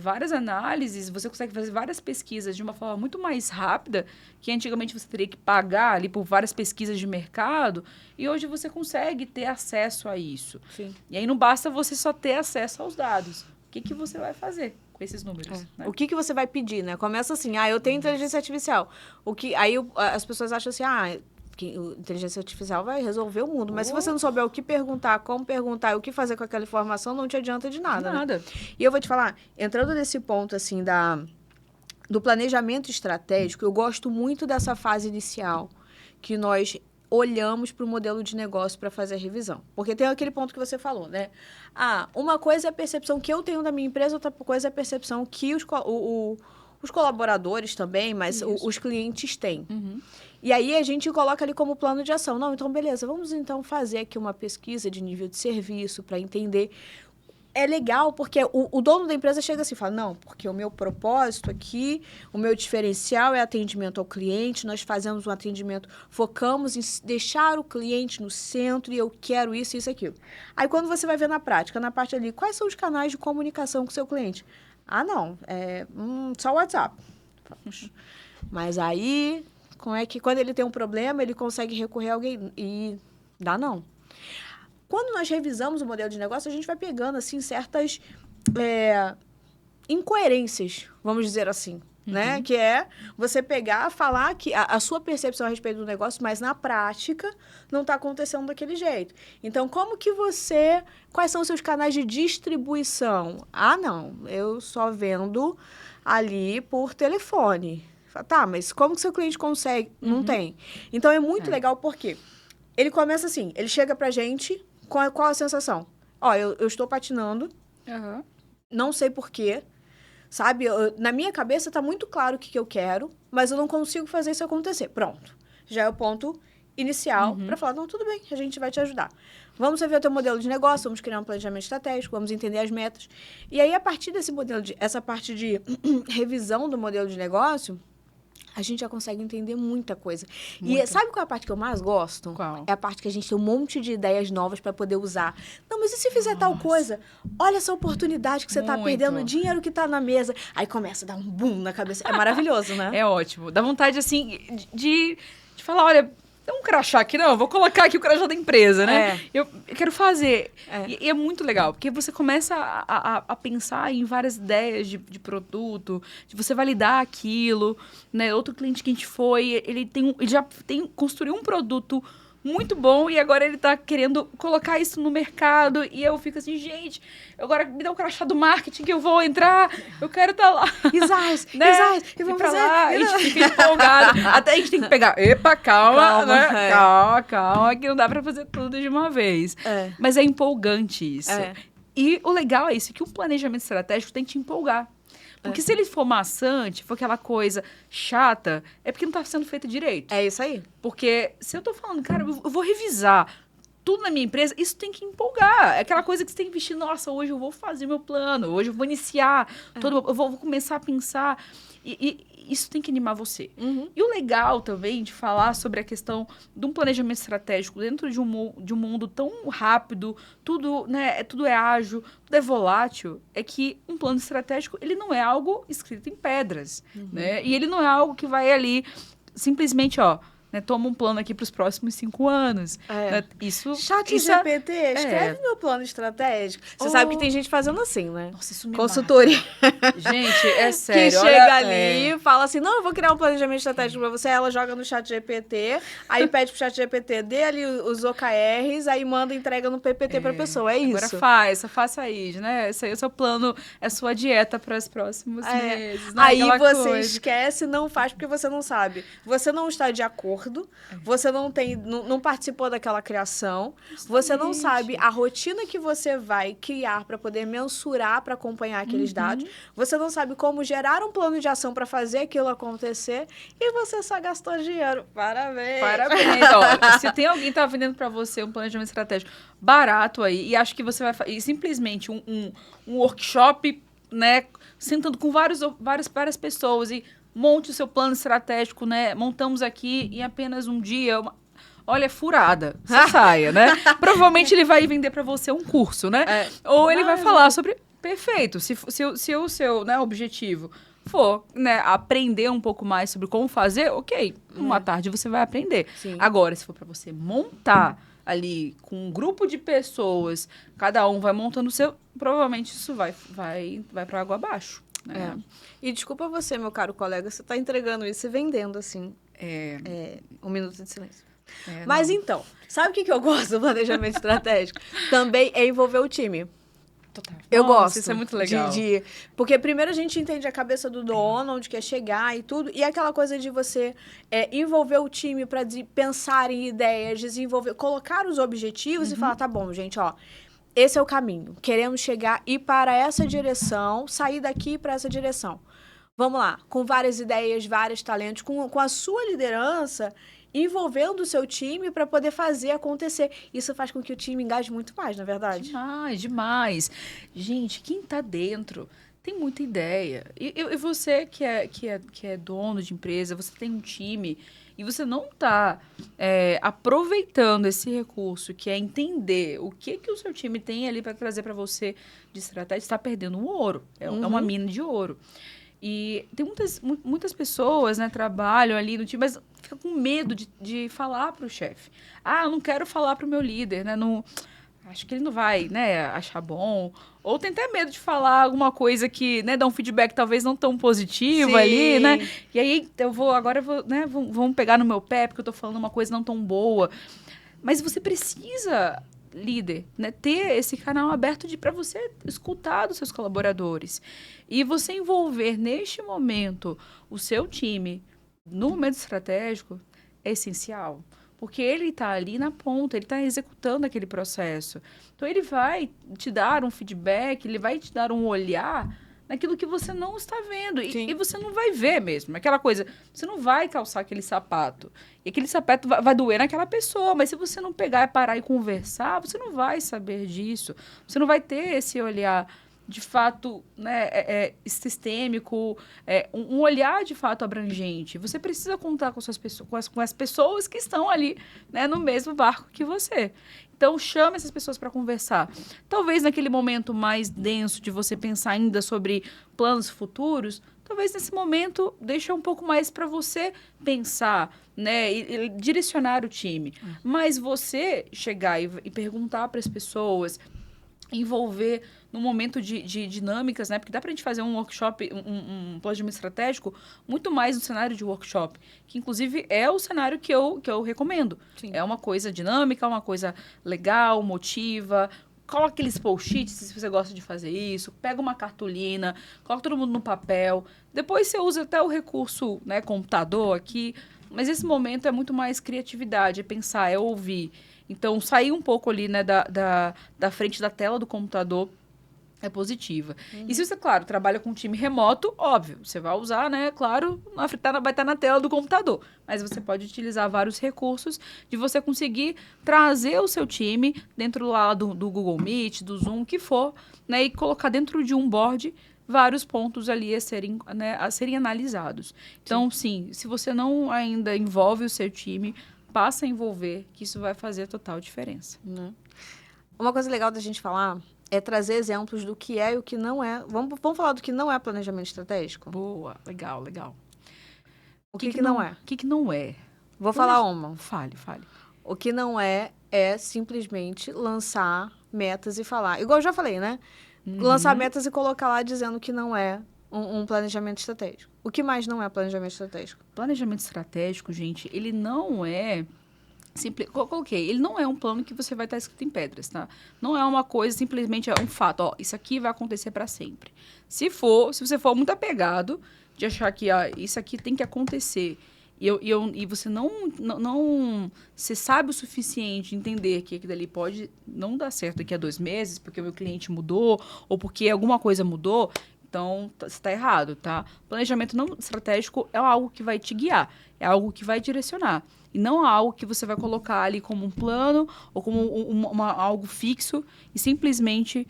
várias análises, você consegue fazer várias pesquisas de uma forma muito mais rápida, que antigamente você teria que pagar ali por várias pesquisas de mercado, e hoje você consegue ter acesso a isso. Sim. E aí não basta você só ter acesso aos dados. O que você vai fazer com esses números? Né? O que você vai pedir, né? Começa assim, eu tenho inteligência artificial. Aí as pessoas acham assim, que a inteligência artificial vai resolver o mundo. Mas se você não souber o que perguntar, como perguntar e o que fazer com aquela informação, não te adianta de nada. Nada. Né? E eu vou te falar, entrando nesse ponto, assim, do planejamento estratégico, eu gosto muito dessa fase inicial, que nós olhamos para o modelo de negócio para fazer a revisão. Porque tem aquele ponto que você falou, né? Uma coisa é a percepção que eu tenho da minha empresa, outra coisa é a percepção que os colaboradores também, mas os clientes têm. Uhum. E aí a gente coloca ali como plano de ação. Não, então beleza, vamos então fazer aqui uma pesquisa de nível de serviço para entender. É legal porque o dono da empresa chega assim e fala, não, porque o meu propósito aqui, o meu diferencial é atendimento ao cliente, nós fazemos um atendimento, focamos em deixar o cliente no centro e eu quero isso, isso e aquilo. Aí quando você vai ver na prática, na parte ali, quais são os canais de comunicação com o seu cliente? Não, só o WhatsApp. Mas aí, como é que quando ele tem um problema, ele consegue recorrer a alguém? E dá não. Quando nós revisamos o modelo de negócio, a gente vai pegando, assim, certas incoerências, vamos dizer assim, né? Que é você pegar, falar que a sua percepção a respeito do negócio, mas na prática não está acontecendo daquele jeito. Então, quais são os seus canais de distribuição? Não, eu só vendo ali por telefone. Tá, mas como que seu cliente consegue? Não tem. Então, é muito legal porque ele começa assim, ele chega pra gente... Qual a sensação? Eu estou patinando, não sei porquê, sabe? Na minha cabeça está muito claro o que eu quero, mas eu não consigo fazer isso acontecer. Pronto. Já é o ponto inicial para falar, não, tudo bem, a gente vai te ajudar. Vamos rever o teu modelo de negócio, vamos criar um planejamento estratégico, vamos entender as metas. E aí, a partir desse modelo, essa parte de revisão do modelo de negócio... a gente já consegue entender muita coisa. E sabe qual é a parte que eu mais gosto? Qual? É a parte que a gente tem um monte de ideias novas para poder usar. Não, mas e se fizer tal coisa? Olha essa oportunidade que você está perdendo, o dinheiro que está na mesa. Aí começa a dar um boom na cabeça. É maravilhoso, né? É ótimo. Dá vontade, assim, de falar, olha... Tem um crachá aqui, não, vou colocar aqui o crachá da empresa, né? Eu quero fazer. E é muito legal, porque você começa a pensar em várias ideias de produto, de você validar aquilo, né? Outro cliente que a gente foi, ele já construiu um produto muito bom e agora ele tá querendo colocar isso no mercado e eu fico assim, gente, agora me dá um crachá do marketing que eu vou entrar, eu quero estar lá. Isais, e vamos pra lá, a gente fica empolgado, até a gente tem que pegar, calma, né? Calma, que não dá pra fazer tudo de uma vez. Mas é empolgante isso. E o legal é isso, que um planejamento estratégico tem que te empolgar. Porque se ele for maçante, for aquela coisa chata, é porque não está sendo feito direito. É isso aí. Porque se eu estou falando, cara, eu vou revisar tudo na minha empresa, isso tem que empolgar. É aquela coisa que você tem que vestir, nossa, hoje eu vou fazer meu plano, hoje eu vou iniciar, eu vou começar a pensar. E isso tem que animar você. Uhum. E o legal também de falar sobre a questão de um planejamento estratégico dentro de um mundo tão rápido, tudo, né, tudo é ágil, tudo é volátil, é que um plano estratégico, ele não é algo escrito em pedras, né? E ele não é algo que vai ali simplesmente, ó, né, toma um plano aqui para os próximos 5 anos. Né? Chat GPT, escreve meu plano estratégico. Você sabe que tem gente fazendo assim, né? Nossa, isso me consultoria. Gente, é sério. Que chega ali e fala assim, não, eu vou criar um planejamento estratégico para você. Ela joga no chat GPT, aí pede pro chat GPT, dê ali os OKRs, aí manda e entrega no PPT para a pessoa. É isso. Agora faça aí, né? Esse aí é o seu plano, é a sua dieta para os próximos meses. Né? Aí você esquece, não faz porque você não sabe. Você não está de acordo. Você não participou daquela criação, você não sabe a rotina que você vai criar para poder mensurar, para acompanhar aqueles dados, você não sabe como gerar um plano de ação para fazer aquilo acontecer e você só gastou dinheiro. Parabéns! Olha, se tem alguém que tá vendendo para você um planejamento estratégico barato aí e acha que você vai fazer simplesmente um workshop, né, sentando com várias pessoas e monte o seu plano estratégico, né? Montamos aqui em apenas um dia. Olha, furada. Essa saia, né? Provavelmente ele vai vender para você um curso, né? Ou ele vai falar sobre... Perfeito. Se o seu, né, objetivo for, né, aprender um pouco mais sobre como fazer, ok. Uma tarde você vai aprender. Sim. Agora, se for para você montar ali com um grupo de pessoas, cada um vai montando o seu, provavelmente isso vai para água abaixo. E desculpa você, meu caro colega, você está entregando isso e vendendo, assim, um minuto de silêncio. Mas então, sabe o que eu gosto do planejamento estratégico? Também é envolver o time. Total. Eu gosto. Isso é muito legal. Porque primeiro a gente entende a cabeça do dono, onde quer chegar e tudo, e aquela coisa de você envolver o time para pensar em ideias, colocar os objetivos e falar, tá bom, gente, ó, esse é o caminho. Queremos chegar e ir para essa direção, sair daqui para essa direção. Vamos lá, com várias ideias, vários talentos, com a sua liderança, envolvendo o seu time para poder fazer acontecer. Isso faz com que o time engaje muito mais, na verdade. Demais. Gente, quem tá dentro tem muita ideia. E você que é dono de empresa, você tem um time e você não está aproveitando esse recurso, que é entender o que o seu time tem ali para trazer para você de estratégia, está perdendo um ouro. É uma mina de ouro. E tem muitas pessoas, né, trabalham ali no time, mas fica com medo de falar para o chefe. Eu não quero falar para o meu líder, né? Não, acho que ele não vai, né, achar bom. Ou tem até medo de falar alguma coisa que, né, dá um feedback talvez não tão positivo ali, né? E aí né, vão pegar no meu pé porque eu tô falando uma coisa não tão boa. Mas você precisa, líder, né, ter esse canal aberto para você escutar dos seus colaboradores. E você envolver neste momento o seu time no momento estratégico é essencial. Porque ele está ali na ponta, ele está executando aquele processo. Então, ele vai te dar um feedback, ele vai te dar um olhar naquilo que você não está vendo. E você não vai ver mesmo. Aquela coisa, você não vai calçar aquele sapato. E aquele sapato vai doer naquela pessoa. Mas se você não pegar, parar e conversar, você não vai saber disso. Você não vai ter esse olhar de fato, né, sistêmico, um olhar de fato abrangente. Você precisa contar com as pessoas que estão ali, né, no mesmo barco que você. Então, chame essas pessoas para conversar. Talvez naquele momento mais denso de você pensar ainda sobre planos futuros, talvez nesse momento deixe um pouco mais para você pensar, né, e direcionar o time. Mas você chegar e perguntar para as pessoas, envolver no momento de dinâmicas, né? Porque dá para a gente fazer um workshop, um planejamento estratégico, muito mais no cenário de workshop, que inclusive é o cenário que eu recomendo. Sim. É uma coisa dinâmica, uma coisa legal, motiva. Coloca aqueles post-its, se você gosta de fazer isso, pega uma cartolina, coloca todo mundo no papel. Depois você usa até o recurso, né, computador aqui, mas esse momento é muito mais criatividade, é pensar, é ouvir. Então, sair um pouco ali, né, da frente da tela do computador é positiva. E se você, claro, trabalha com um time remoto, óbvio, você vai usar, né, claro, vai estar na tela do computador. Mas você pode utilizar vários recursos de você conseguir trazer o seu time dentro lá do Google Meet, do Zoom, o que for, né, e colocar dentro de um board vários pontos ali a serem, né, a serem analisados. Então, sim, se você não ainda envolve o seu time, passa a envolver, que isso vai fazer total diferença. Né? Uma coisa legal da gente falar é trazer exemplos do que é e o que não é. Vamos falar do que não é planejamento estratégico? Boa, legal, legal. O que não é? O que não é? Vou falar uma. Fale. O que não é simplesmente lançar metas e falar. Igual eu já falei, né? Lançar metas e colocar lá dizendo que não é um planejamento estratégico. O que mais não é planejamento estratégico? Planejamento estratégico, gente, ele não é... Coloquei, ele não é um plano que você vai estar escrito em pedras, tá? Não é uma coisa, simplesmente é um fato. Ó, isso aqui vai acontecer para sempre. Se você for muito apegado de achar que isso aqui tem que acontecer e você não você sabe o suficiente de entender que aquilo ali pode não dar certo daqui a 2 meses, porque o meu cliente mudou ou porque alguma coisa mudou, então você está errado, tá? Planejamento não estratégico é algo que vai te guiar, é algo que vai direcionar. E não algo que você vai colocar ali como um plano ou como algo fixo e simplesmente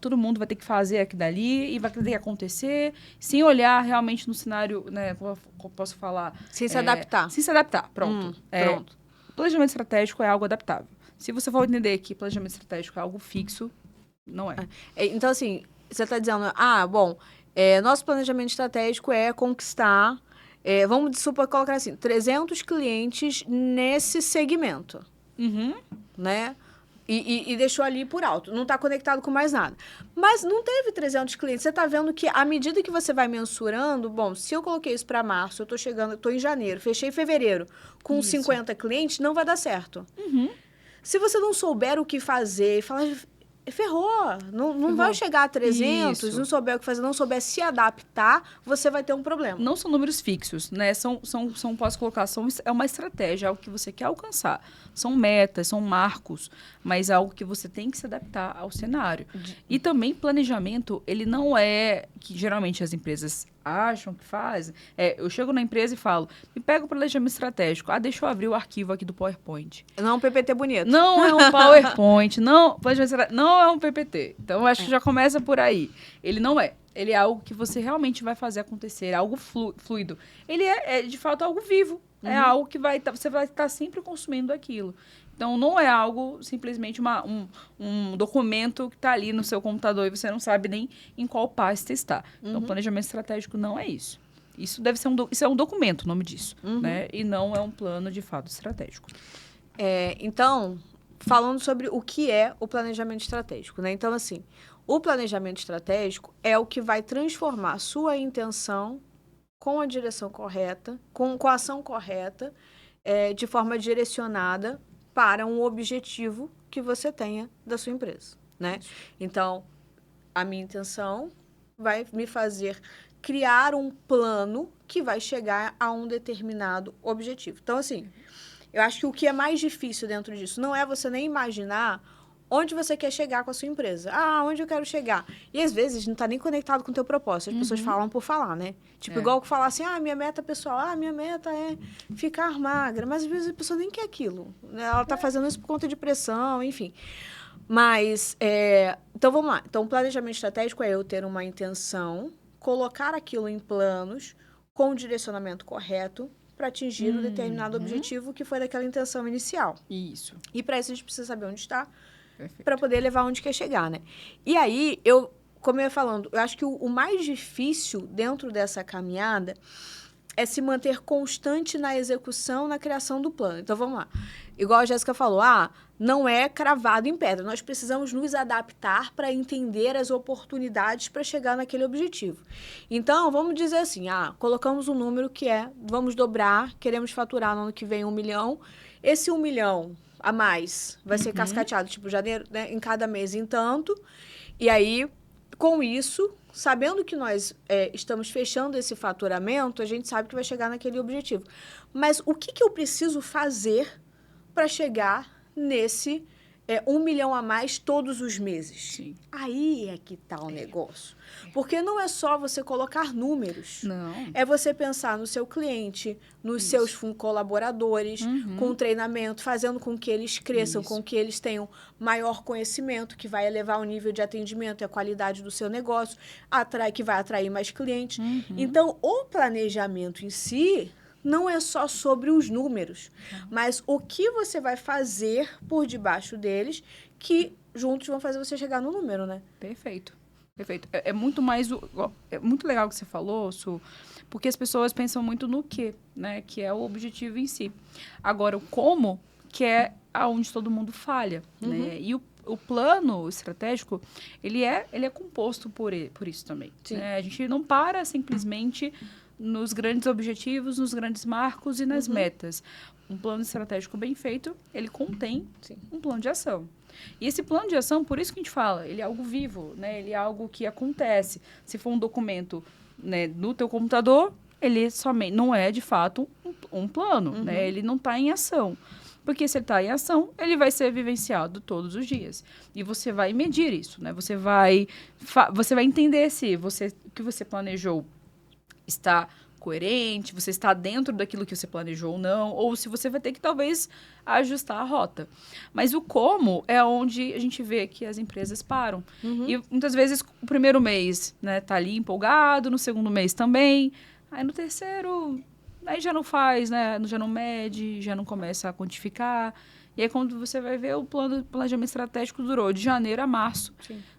todo mundo vai ter que fazer aquilo dali e vai ter que acontecer sem olhar realmente no cenário, né, como eu posso falar? Sem se adaptar. Sem se adaptar, pronto. Pronto. Planejamento estratégico é algo adaptável. Se você for entender que planejamento estratégico é algo fixo, não é. Então, assim, você está dizendo, nosso planejamento estratégico é conquistar... vamos supor, colocar assim, 300 clientes nesse segmento, né? E deixou ali por alto, não está conectado com mais nada. Mas não teve 300 clientes, você está vendo que à medida que você vai mensurando, se eu coloquei isso para março, eu estou em janeiro, fechei em fevereiro, com 50 clientes, não vai dar certo. Se você não souber o que fazer, falar... Ferrou, não vai chegar a 300, Isso. não souber o que fazer, não souber se adaptar, você vai ter um problema. Não são números fixos, né? Posso colocar, é uma estratégia, é algo que você quer alcançar. São metas, são marcos, mas é algo que você tem que se adaptar ao cenário. E também planejamento, ele não é que geralmente as empresas acham que fazem. Eu chego na empresa e falo, me pega o planejamento estratégico. Deixa eu abrir o arquivo aqui do PowerPoint. Não é um PPT bonito. Não é um PowerPoint, não é um PPT. Então, eu acho que já começa por aí. Ele não é. Ele é algo que você realmente vai fazer acontecer, algo fluido. Ele é de fato, algo vivo. É algo que você vai estar sempre consumindo aquilo. Então, não é algo, simplesmente um documento que está ali no seu computador e você não sabe nem em qual pasta está. Então, planejamento estratégico não é isso. Isso deve ser isso é um documento, o nome disso. Né? E não é um plano, de fato, estratégico. Então, falando sobre o que é o planejamento estratégico, né? Então, assim, o planejamento estratégico é o que vai transformar a sua intenção com a direção correta, com a ação correta, de forma direcionada para um objetivo que você tenha da sua empresa, né? Então, a minha intenção vai me fazer criar um plano que vai chegar a um determinado objetivo. Então, assim, eu acho que o que é mais difícil dentro disso não é você nem imaginar onde você quer chegar com a sua empresa. Onde eu quero chegar? E às vezes não está nem conectado com o teu propósito. As pessoas falam por falar, né? Tipo, igual que falar assim, minha meta pessoal, minha meta é ficar magra. Mas às vezes a pessoa nem quer aquilo. Ela está fazendo isso por conta de pressão, enfim. Mas, então vamos lá. Então, o planejamento estratégico é eu ter uma intenção, colocar aquilo em planos com o direcionamento correto para atingir um determinado objetivo que foi daquela intenção inicial. Isso. E para isso a gente precisa saber onde está, Perfeito. para poder levar onde quer chegar, né? E aí, como eu ia falando, eu acho que o mais difícil dentro dessa caminhada é se manter constante na execução, na criação do plano. Então, vamos lá. Igual a Jéssica falou, não é cravado em pedra. Nós precisamos nos adaptar para entender as oportunidades para chegar naquele objetivo. Então, vamos dizer assim, colocamos um número que vamos dobrar, queremos faturar no ano que vem 1 milhão. Esse 1 milhão a mais vai ser cascateado, tipo, janeiro, né, em cada mês em tanto. E aí, com isso, sabendo que nós estamos fechando esse faturamento, a gente sabe que vai chegar naquele objetivo. Mas o que eu preciso fazer para chegar nesse 1 milhão a mais todos os meses. Sim. Aí é que tá o negócio. Porque não é só você colocar números. Não. É você pensar no seu cliente, nos seus colaboradores, com treinamento, fazendo com que eles cresçam, com que eles tenham maior conhecimento, que vai elevar o nível de atendimento e a qualidade do seu negócio, que vai atrair mais clientes. Então, o planejamento em si não é só sobre os números, mas o que você vai fazer por debaixo deles, que juntos vão fazer você chegar no número, né? Perfeito. Perfeito. É muito mais... É muito legal o que você falou, Su, porque as pessoas pensam muito no quê, né? Que é o objetivo em si. Agora, o como, que é aonde todo mundo falha, né? E o plano estratégico, ele é composto por isso também. Né? A gente não para simplesmente nos grandes objetivos, nos grandes marcos e nas metas. Um plano estratégico bem feito, ele contém um plano de ação. E esse plano de ação, por isso que a gente fala, ele é algo vivo, né? Ele é algo que acontece. Se for um documento, né, no teu computador, ele somente não é, de fato, um plano, né? Ele não está em ação. Porque se ele está em ação, ele vai ser vivenciado todos os dias. E você vai medir isso, né? Você vai entender se o que você planejou está coerente, você está dentro daquilo que você planejou ou não, ou se você vai ter que, talvez, ajustar a rota. Mas o como é onde a gente vê que as empresas param. E, muitas vezes, o primeiro mês, né, tá ali empolgado, no segundo mês também, aí no terceiro, aí já não faz, né, já não mede, já não começa a quantificar. E aí, quando você vai ver, o planejamento estratégico durou de janeiro a março,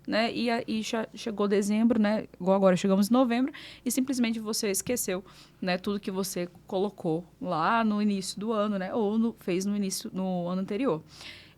né? E já chegou dezembro, né? Igual agora, chegamos em novembro, e simplesmente você esqueceu, né? Tudo que você colocou lá no início do ano, né? Ou fez no ano anterior.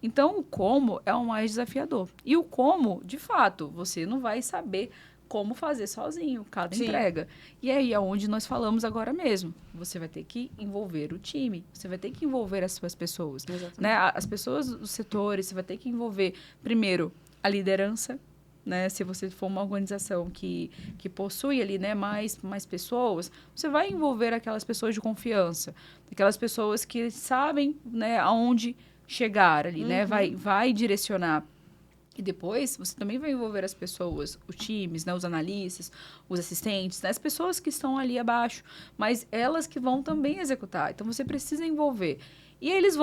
Então, o como é o mais desafiador. E o como, de fato, você não vai saber como fazer sozinho, cada entrega. E aí é onde nós falamos agora mesmo. Você vai ter que envolver o time, você vai ter que envolver as suas pessoas. Né? As pessoas dos setores, você vai ter que envolver, primeiro, a liderança, né? Se você for uma organização que possui ali, né, mais pessoas, você vai envolver aquelas pessoas de confiança, aquelas pessoas que sabem, né, aonde chegar ali, né? Vai direcionar. E depois, você também vai envolver as pessoas, os times, né, os analistas, os assistentes, né, as pessoas que estão ali abaixo, mas elas que vão também executar. Então, você precisa envolver. E eles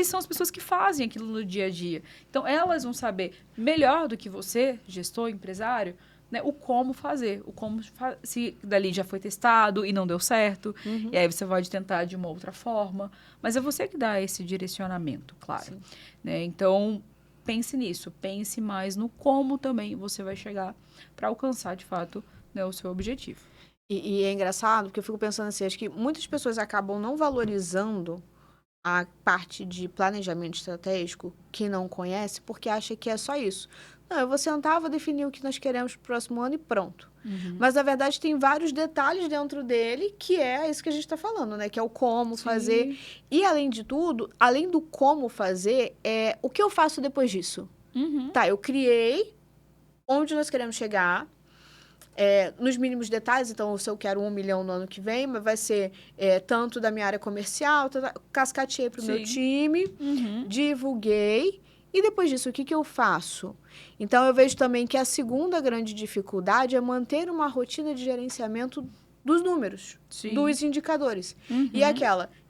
são as pessoas que fazem aquilo no dia a dia. Então, elas vão saber melhor do que você, gestor, empresário, né, o como fazer, se dali já foi testado e não deu certo, e aí você pode tentar de uma outra forma. Mas é você que dá esse direcionamento, claro. Né? Então, pense nisso, pense mais no como também você vai chegar para alcançar, de fato, né, o seu objetivo. E é engraçado, porque eu fico pensando assim, acho que muitas pessoas acabam não valorizando a parte de planejamento estratégico, que não conhece, porque acha que é só isso. Não, eu vou sentar, vou definir o que nós queremos para o próximo ano e pronto. Mas, na verdade, tem vários detalhes dentro dele, que é isso que a gente está falando, né? Que é o como fazer. E, além de tudo, além do como fazer, o que eu faço depois disso? Tá, eu criei onde nós queremos chegar, nos mínimos detalhes. Então, se eu quero 1 milhão no ano que vem, mas vai ser tanto da minha área comercial, cascateei para o meu time, divulguei. E depois disso, o que eu faço? Então, eu vejo também que a segunda grande dificuldade é manter uma rotina de gerenciamento dos números, dos indicadores. E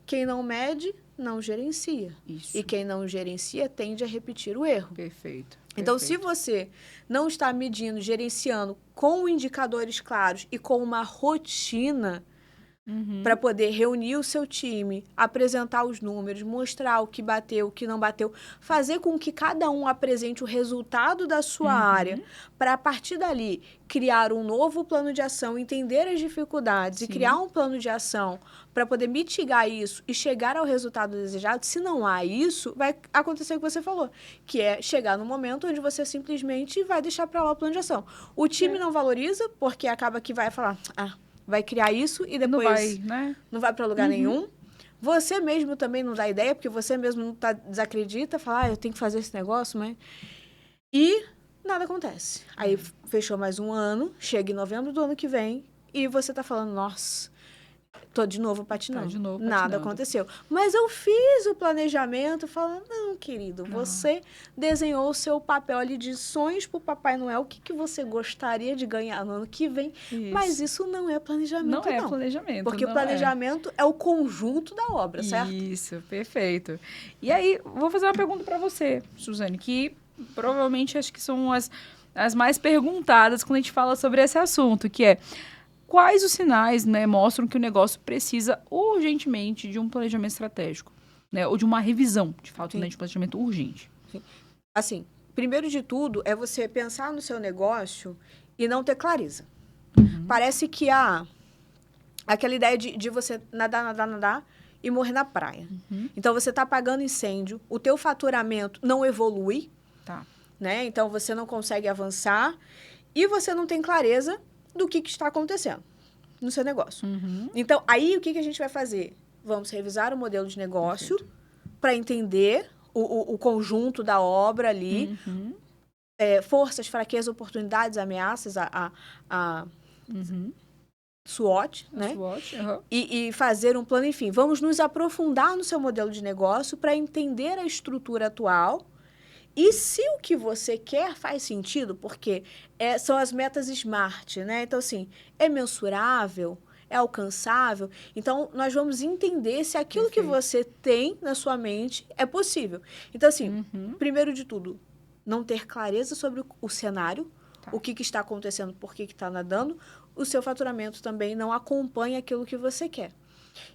quem não mede, não gerencia. Isso. E quem não gerencia tende a repetir o erro. Perfeito. Então, se você não está medindo, gerenciando com indicadores claros e com uma rotina para poder reunir o seu time, apresentar os números, mostrar o que bateu, o que não bateu, fazer com que cada um apresente o resultado da sua área, para, a partir dali, criar um novo plano de ação, entender as dificuldades e criar um plano de ação para poder mitigar isso e chegar ao resultado desejado. Se não há isso, vai acontecer o que você falou, que é chegar no momento onde você simplesmente vai deixar para lá o plano de ação. O time não valoriza, porque acaba que vai falar, vai criar isso e depois não vai para lugar nenhum. Você mesmo também não dá ideia, porque você mesmo não desacredita, fala, eu tenho que fazer esse negócio, mas... E nada acontece. Aí fechou mais um ano, chega em novembro do ano que vem, e você tá falando, nossa, Tô de novo patinando. Tá de novo Nada patinando. aconteceu. Mas eu fiz o planejamento falando, não, querido, você desenhou o seu papel ali de sonhos pro Papai Noel, o que, que você gostaria de ganhar no ano que vem. Mas isso não é planejamento, não. É planejamento. Porque não o planejamento é o conjunto da obra, certo? Isso, perfeito. E aí, vou fazer uma pergunta para você, Suzane, que provavelmente acho que são as mais perguntadas quando a gente fala sobre esse assunto, que é quais os sinais, né, mostram que o negócio precisa urgentemente de um planejamento estratégico, né, ou de uma revisão, de fato, né, de planejamento urgente. Sim. Assim, primeiro de tudo é você pensar no seu negócio e não ter clareza. Parece que aquela ideia de você nadar e morrer na praia. Então, você está apagando incêndio, o teu faturamento não evolui, Tá. né? Então, você não consegue avançar e você não tem clareza do que está acontecendo no seu negócio. Então, aí, o que a gente vai fazer? Vamos revisar o modelo de negócio para entender o conjunto da obra ali, forças, fraquezas, oportunidades, ameaças, SWOT, né? SWOT, E fazer um plano, enfim. Vamos nos aprofundar no seu modelo de negócio para entender a estrutura atual e se o que você quer faz sentido, porque são as metas SMART, né? Então, assim, é mensurável, é alcançável. Então, nós vamos entender se aquilo que você tem na sua mente é possível. Então, assim, primeiro de tudo, não ter clareza sobre o cenário, o que está acontecendo, por que está nadando, o seu faturamento também não acompanha aquilo que você quer.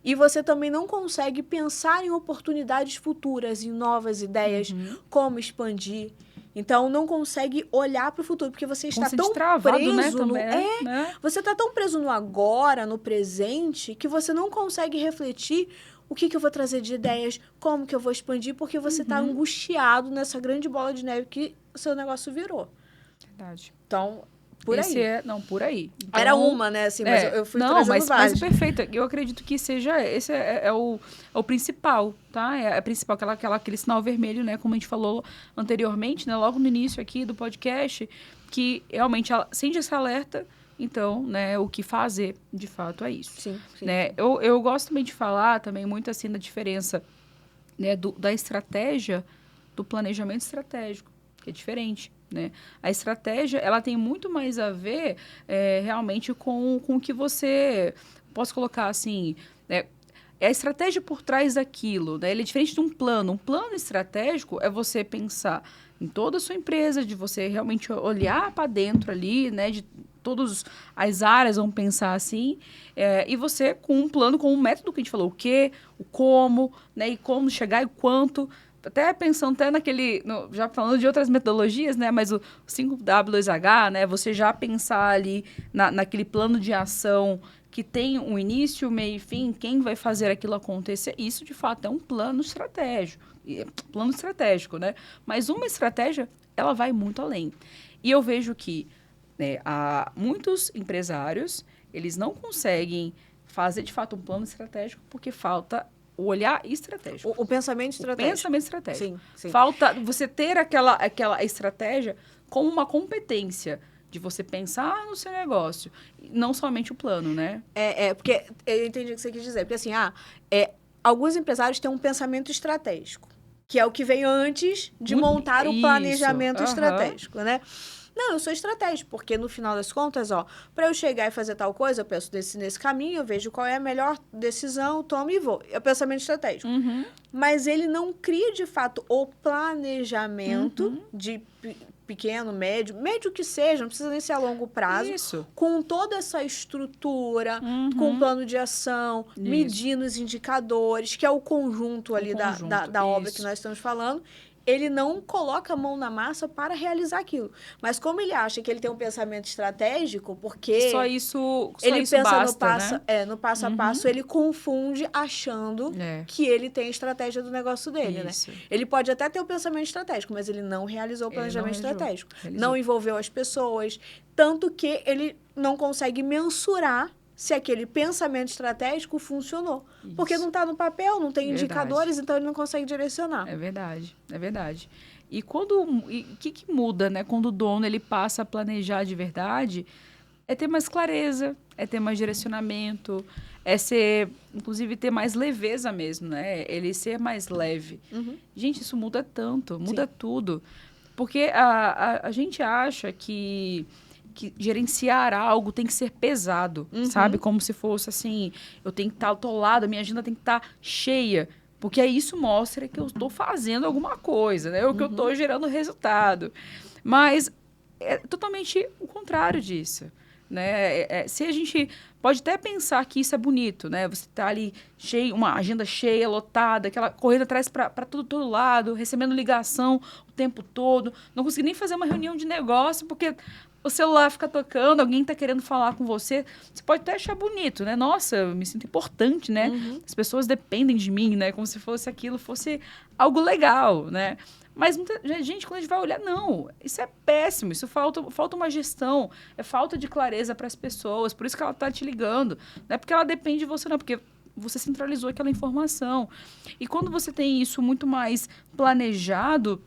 E você também não consegue pensar em oportunidades futuras, em novas ideias, como expandir. Então, não consegue olhar para o futuro, porque você está tão travado, preso né, também, né? Você está tão preso no agora, no presente, que você não consegue refletir o que eu vou trazer de ideias, como que eu vou expandir, porque você está angustiado nessa grande bola de neve que o seu negócio virou. Verdade. Então, por aí. Por aí. Então, era uma, né? Assim, mas eu fui trazendo várias. Mas é perfeito. Eu acredito que esse é o principal, tá? É a principal, aquele sinal vermelho, né? Como a gente falou anteriormente, né? Logo no início aqui do podcast, que realmente ela acende esse alerta. Então, né, o que fazer, de fato, é isso. Sim. Né? Eu gosto também de falar também muito assim da diferença, né, da estratégia do planejamento estratégico, que é diferente. Né? A estratégia, ela tem muito mais a ver realmente com o que você... Posso colocar assim... é a estratégia por trás daquilo. Né? Ele é diferente de um plano. Um plano estratégico é você pensar em toda a sua empresa, de você realmente olhar para dentro ali, né? De todas as áreas, vamos pensar assim. E você, com um plano, com um método que a gente falou, o que, o como, né? E como chegar e quanto... Até pensando já falando de outras metodologias, né? Mas o 5W2H, né? Você já pensar ali naquele plano de ação que tem um início, meio e fim, quem vai fazer aquilo acontecer. Isso, de fato, é um plano estratégico. Né? Mas uma estratégia, ela vai muito além. E eu vejo que há muitos empresários, eles não conseguem fazer, de fato, um plano estratégico porque falta o olhar estratégico. O pensamento estratégico. O pensamento estratégico. Sim. Falta você ter aquela estratégia como uma competência de você pensar no seu negócio, não somente o plano, né? Porque eu entendi o que você quis dizer. Porque, assim, alguns empresários têm um pensamento estratégico, que é o que veio antes de montar o planejamento estratégico, né? Não, eu sou estratégico, porque no final das contas, para eu chegar e fazer tal coisa, eu penso nesse caminho, eu vejo qual é a melhor decisão, tomo e vou. É o pensamento estratégico. Mas ele não cria, de fato, o planejamento de pequeno, médio que seja, não precisa nem ser a longo prazo, com toda essa estrutura, com um plano de ação, medindo os indicadores, que é o conjunto ali da obra que nós estamos falando. Ele não coloca a mão na massa para realizar aquilo. Mas como ele acha que ele tem um pensamento estratégico, porque só isso pensa basta, no passo a passo, ele confunde achando que ele tem a estratégia do negócio dele, né? Ele pode até ter o pensamento estratégico, mas ele não realizou o planejamento estratégico. Não envolveu as pessoas, tanto que ele não consegue mensurar se aquele pensamento estratégico funcionou. Isso. Porque não está no papel, não tem indicadores, então ele não consegue direcionar. É verdade. E o que muda, né? Quando o dono ele passa a planejar de verdade, É ter mais clareza, é ter mais direcionamento, é ser, inclusive, ter mais leveza mesmo, né? Ele ser mais leve. Gente, isso muda tanto, muda tudo. Porque a gente acha que gerenciar algo tem que ser pesado, sabe? Como se fosse assim, eu tenho que estar atolada, minha agenda tem que estar cheia. Porque aí isso mostra que eu estou fazendo alguma coisa, né? Ou que eu estou gerando resultado. Mas é totalmente o contrário disso, né? Se a gente pode até pensar que isso é bonito, né? Você tá ali cheio, uma agenda cheia, lotada, aquela correndo atrás para todo lado, recebendo ligação o tempo todo, não consegui nem fazer uma reunião de negócio porque o celular fica tocando, alguém está querendo falar com você. Você pode até achar bonito, né? Nossa, eu me sinto importante, né? As pessoas dependem de mim, né? Como se fosse aquilo, fosse algo legal, né? Mas muita gente, quando a gente vai olhar, não, isso é péssimo, isso falta uma gestão, é falta de clareza para as pessoas, por isso que ela está te ligando. Não é porque ela depende de você, não, porque você centralizou aquela informação. E quando você tem isso muito mais planejado,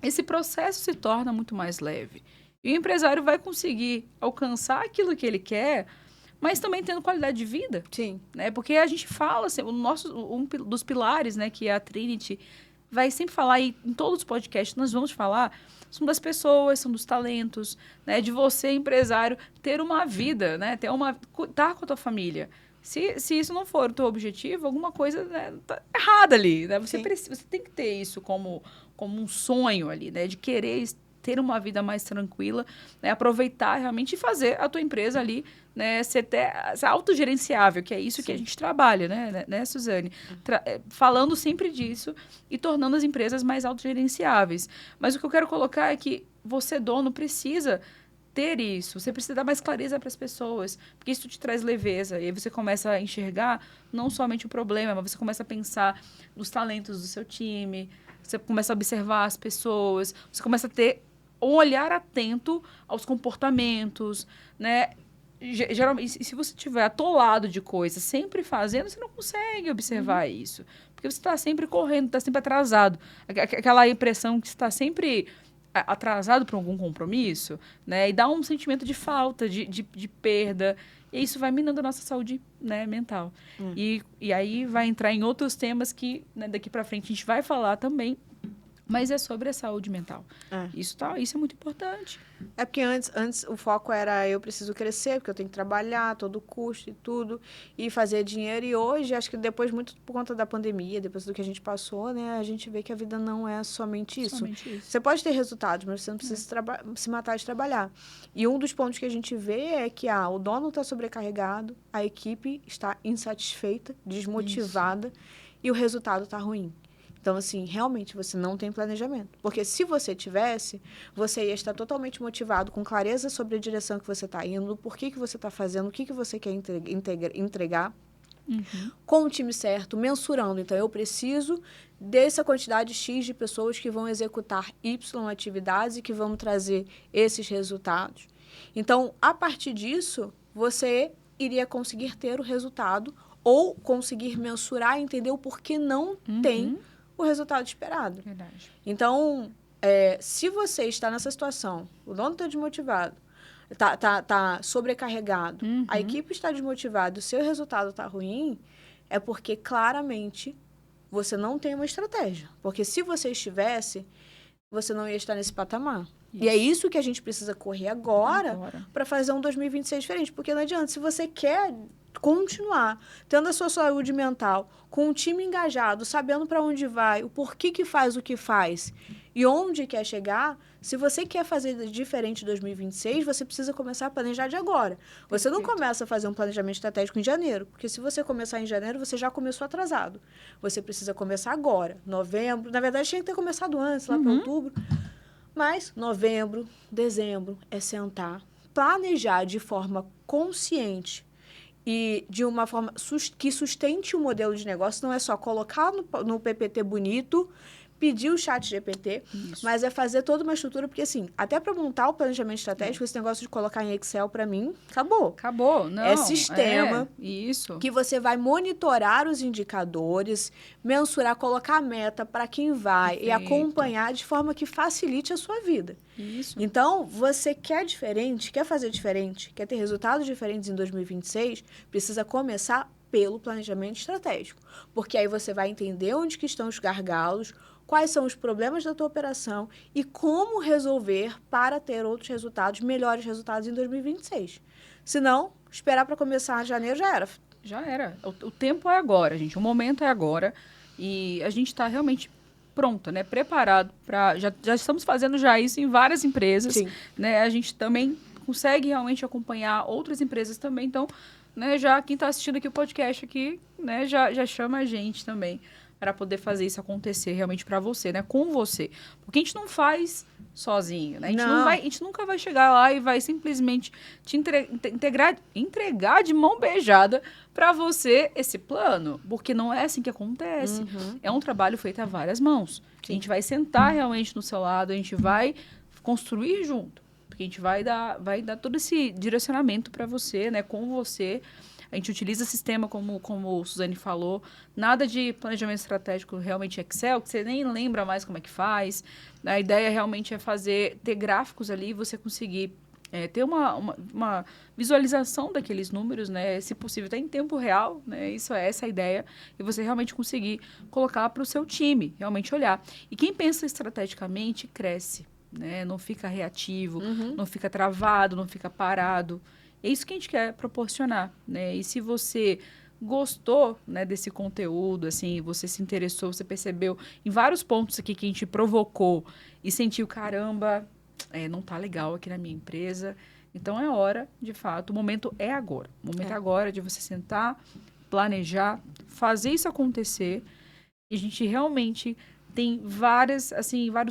esse processo se torna muito mais leve. E o empresário vai conseguir alcançar aquilo que ele quer, mas também tendo qualidade de vida. Sim. Né? Porque a gente fala, assim, um dos pilares, né, que é a Trinity, vai sempre falar, e em todos os podcasts nós vamos falar, são das pessoas, são dos talentos, né, de você, empresário, ter uma vida, né, estar com a tua família. Se isso não for o teu objetivo, alguma coisa, né, tá errada ali, né? Você tem que ter isso como um sonho ali, né, de querer ter uma vida mais tranquila, né, aproveitar realmente e fazer a tua empresa ali, né, ser autogerenciável, que é isso que a gente trabalha, né, Suzane? Falando sempre disso e tornando as empresas mais autogerenciáveis. Mas o que eu quero colocar é que você, dono, precisa ter isso, você precisa dar mais clareza para as pessoas, porque isso te traz leveza, e aí você começa a enxergar não somente o problema, mas você começa a pensar nos talentos do seu time, você começa a observar as pessoas, você começa a ter um olhar atento aos comportamentos, né? Geralmente, se você estiver atolado de coisas, sempre fazendo, você não consegue observar isso. Porque você está sempre correndo, está sempre atrasado. Aquela impressão que você está sempre atrasado para algum compromisso, né? E dá um sentimento de falta, de perda. E isso vai minando a nossa saúde, né, mental. E aí vai entrar em outros temas que, né, daqui para frente a gente vai falar também. Mas é sobre a saúde mental. Isso é muito importante. É porque antes o foco era eu preciso crescer, porque eu tenho que trabalhar, todo custo e tudo, e fazer dinheiro. E hoje, acho que depois, muito por conta da pandemia, depois do que a gente passou, né, a gente vê que a vida não é somente isso. Você pode ter resultados, mas você não precisa se matar de trabalhar. E um dos pontos que a gente vê é que o dono está sobrecarregado, a equipe está insatisfeita, desmotivada, e o resultado está ruim. Então, assim, realmente você não tem planejamento. Porque se você tivesse, você ia estar totalmente motivado, com clareza sobre a direção que você está indo, por que você está fazendo, o que você quer entregar, com o time certo, mensurando. Então, eu preciso dessa quantidade X de pessoas que vão executar Y atividades e que vão trazer esses resultados. Então, a partir disso, você iria conseguir ter o resultado ou conseguir mensurar e entender o porquê não tem o resultado esperado. Verdade. Então, se você está nessa situação, o dono está desmotivado, está sobrecarregado, a equipe está desmotivada, o seu resultado está ruim, é porque claramente você não tem uma estratégia. Porque se você estivesse, você não ia estar nesse patamar. Isso. E é isso que a gente precisa correr agora. Para fazer um 2026 diferente. Porque não adianta, se você quer continuar tendo a sua saúde mental, com um time engajado, sabendo para onde vai, o porquê que faz o que faz e onde quer chegar, se você quer fazer diferente em 2026, você precisa começar a planejar de agora. Você não começa a fazer um planejamento estratégico em janeiro, porque se você começar em janeiro, você já começou atrasado. Você precisa começar agora, novembro. Na verdade, tinha que ter começado antes, lá para outubro. Mas novembro, dezembro, é sentar, planejar de forma consciente e de uma forma que sustente o modelo de negócio. Não é só colocar no PPT bonito, pedir o chat GPT, mas é fazer toda uma estrutura, porque assim, até para montar o planejamento estratégico, esse negócio de colocar em Excel, para mim, acabou. Acabou, não. É sistema isso. que você vai monitorar os indicadores, mensurar, colocar a meta para quem vai e acompanhar de forma que facilite a sua vida. Isso. Então, você quer diferente, quer fazer diferente, quer ter resultados diferentes em 2026, precisa começar pelo planejamento estratégico. Porque aí você vai entender onde que estão os gargalos, quais são os problemas da tua operação e como resolver para ter outros resultados, melhores resultados em 2026. Se não, esperar para começar em janeiro já era. Já era. O tempo é agora, gente. O momento é agora. E a gente está realmente pronta, né? Preparado para... Já estamos fazendo já isso em várias empresas. Sim. Né? A gente também consegue realmente acompanhar outras empresas também. Então, né, já quem está assistindo aqui o podcast aqui, né, já chama a gente também para poder fazer isso acontecer realmente para você, né? Com você. Porque a gente não faz sozinho, né? A gente nunca vai chegar lá e vai simplesmente te entregar de mão beijada para você esse plano. Porque não é assim que acontece. É um trabalho feito a várias mãos. Sim. A gente vai sentar realmente no seu lado, a gente vai construir junto. Porque a gente vai dar todo esse direcionamento para você, né? Com você. A gente utiliza sistema, como o Suzane falou, nada de planejamento estratégico realmente Excel, que você nem lembra mais como é que faz. A ideia realmente é ter gráficos ali, você conseguir ter uma visualização daqueles números, né? Se possível, até em tempo real, né? Essa é a ideia. E você realmente conseguir colocar para o seu time, realmente olhar. E quem pensa estrategicamente, cresce, né? Não fica reativo, não fica travado, não fica parado. É isso que a gente quer proporcionar, né? E se você gostou, né, desse conteúdo, assim, você se interessou, você percebeu em vários pontos aqui que a gente provocou e sentiu, caramba, não tá legal aqui na minha empresa. Então é hora, de fato, o momento é agora. O momento é agora de você sentar, planejar, fazer isso acontecer. E a gente realmente tem vários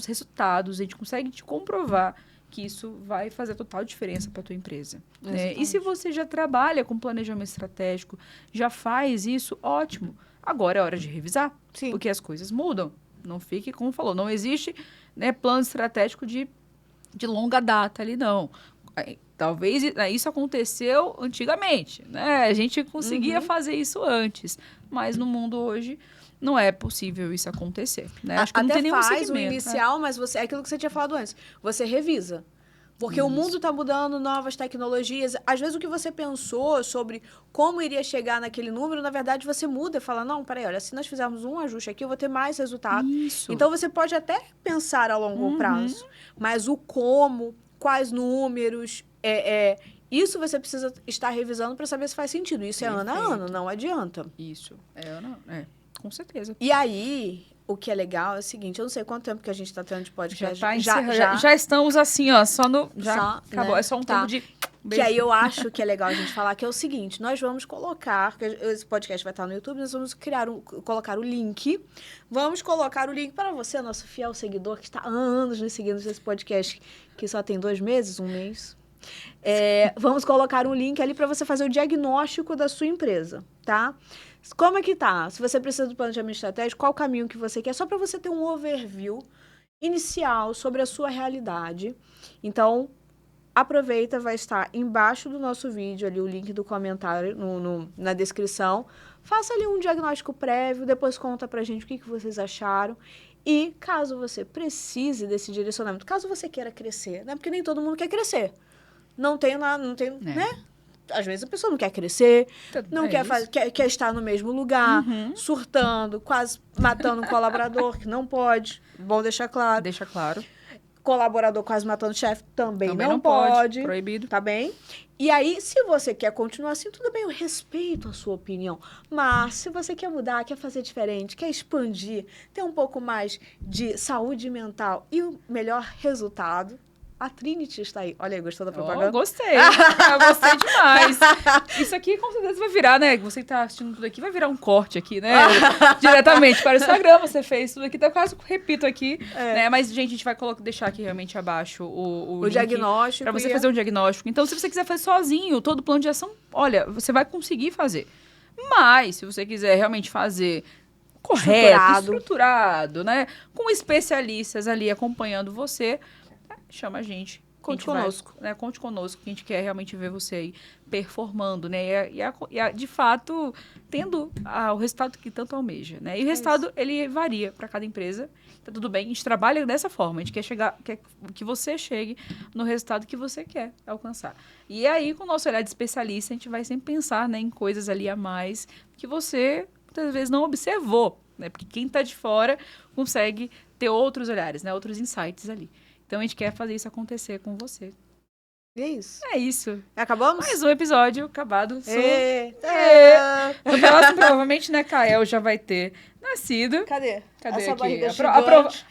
resultados, a gente consegue te comprovar que isso vai fazer total diferença para a tua empresa. Né? E se você já trabalha com planejamento estratégico, já faz isso, ótimo. Agora é hora de revisar, Sim. Porque as coisas mudam. Não fique, como falou, não existe, né, plano estratégico de longa data ali, não. Talvez isso aconteceu antigamente, né? A gente conseguia fazer isso antes, mas no mundo hoje não é possível isso acontecer, né? Acho que até não tem nenhum faz segmento, o inicial, mas é aquilo que você tinha falado antes. Você revisa. Porque o mundo está mudando, novas tecnologias. Às vezes o que você pensou sobre como iria chegar naquele número, na verdade você muda e fala, não, peraí, olha, se nós fizermos um ajuste aqui, eu vou ter mais resultado. Isso. Então você pode até pensar a longo prazo, mas o como, quais números, isso você precisa estar revisando para saber se faz sentido. Isso é ano a ano, não adianta. Isso, com certeza. E aí, o que é legal é o seguinte, eu não sei quanto tempo que a gente está tendo de podcast. Já estamos assim, ó, acabou, né? É só um tempo de... Que aí eu acho que é legal a gente falar que é o seguinte, nós vamos colocar, porque esse podcast vai estar no YouTube, nós vamos colocar o link. Vamos colocar o link para você, nosso fiel seguidor, que está há anos nos seguindo nesse podcast, que só tem 2 meses, 1 mês. Vamos colocar um link ali para você fazer o diagnóstico da sua empresa, tá? Como é que tá? Se você precisa do planejamento estratégico, qual o caminho que você quer? Só para você ter um overview inicial sobre a sua realidade. Então, aproveita, vai estar embaixo do nosso vídeo ali o link do comentário na descrição. Faça ali um diagnóstico prévio, depois conta pra gente o que vocês acharam. E caso você precise desse direcionamento, caso você queira crescer, né? Porque nem todo mundo quer crescer. Não tem, né? Às vezes a pessoa não quer crescer, não quer estar no mesmo lugar, surtando, quase matando um colaborador, que não pode. Bom deixar claro. Deixa claro. Colaborador quase matando o chefe também não pode. Proibido. Tá bem? E aí, se você quer continuar assim, tudo bem, eu respeito a sua opinião. Mas se você quer mudar, quer fazer diferente, quer expandir, ter um pouco mais de saúde mental e o melhor resultado, a Trinity está aí. Olha aí, gostou da propaganda? Gostei. Eu gostei demais. Isso aqui com certeza vai virar, né? Você que tá assistindo tudo aqui, vai virar um corte aqui, né? Diretamente para o Instagram, você fez tudo aqui. Então, eu quase repito aqui. Né? Mas, gente, a gente vai deixar aqui realmente abaixo o link diagnóstico. Para você fazer um diagnóstico. Então, se você quiser fazer sozinho, todo o plano de ação, olha, você vai conseguir fazer. Mas, se você quiser realmente fazer correto, estruturado, né? Com especialistas ali acompanhando você, chama a gente. Conte conosco. Conte conosco, que a gente quer realmente ver você aí performando, né? De fato, tendo o resultado que tanto almeja, né? E o resultado, ele varia para cada empresa. Tá tudo bem, a gente trabalha dessa forma. A gente quer que você chegue no resultado que você quer alcançar. E aí, com o nosso olhar de especialista, a gente vai sempre pensar, né, em coisas ali a mais que você, muitas vezes, não observou, né? Porque quem está de fora consegue ter outros olhares, né? Outros insights ali. Então, a gente quer fazer isso acontecer com você. E é isso. É isso. Acabamos? Mais um episódio acabado. No No próximo, provavelmente, né, Kael já vai ter nascido. Cadê Essa aqui? barriga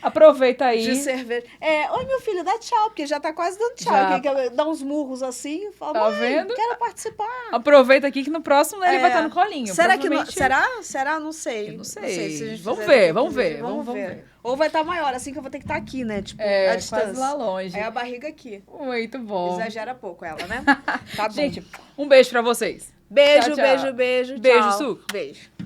aproveita aí. De cerveja. Oi, meu filho, dá tchau, porque já tá quase dando tchau. Já. Que dá uns murros assim. Fala, Tá vendo? Quero participar. Aproveita aqui que no próximo ele vai estar no colinho. Será que não... Será? Não sei. Eu não sei. Se a gente Vamos fizer ver. Vamos ver. Ou vai estar maior, assim que eu vou ter que estar aqui, né? Tipo, a distância. quase lá longe. É a barriga aqui. Muito bom. Exagera pouco ela, né? Tá bom. Gente, um beijo pra vocês. Beijo, Tchau, tchau. beijo. Beijo, Tchau. Su. Beijo.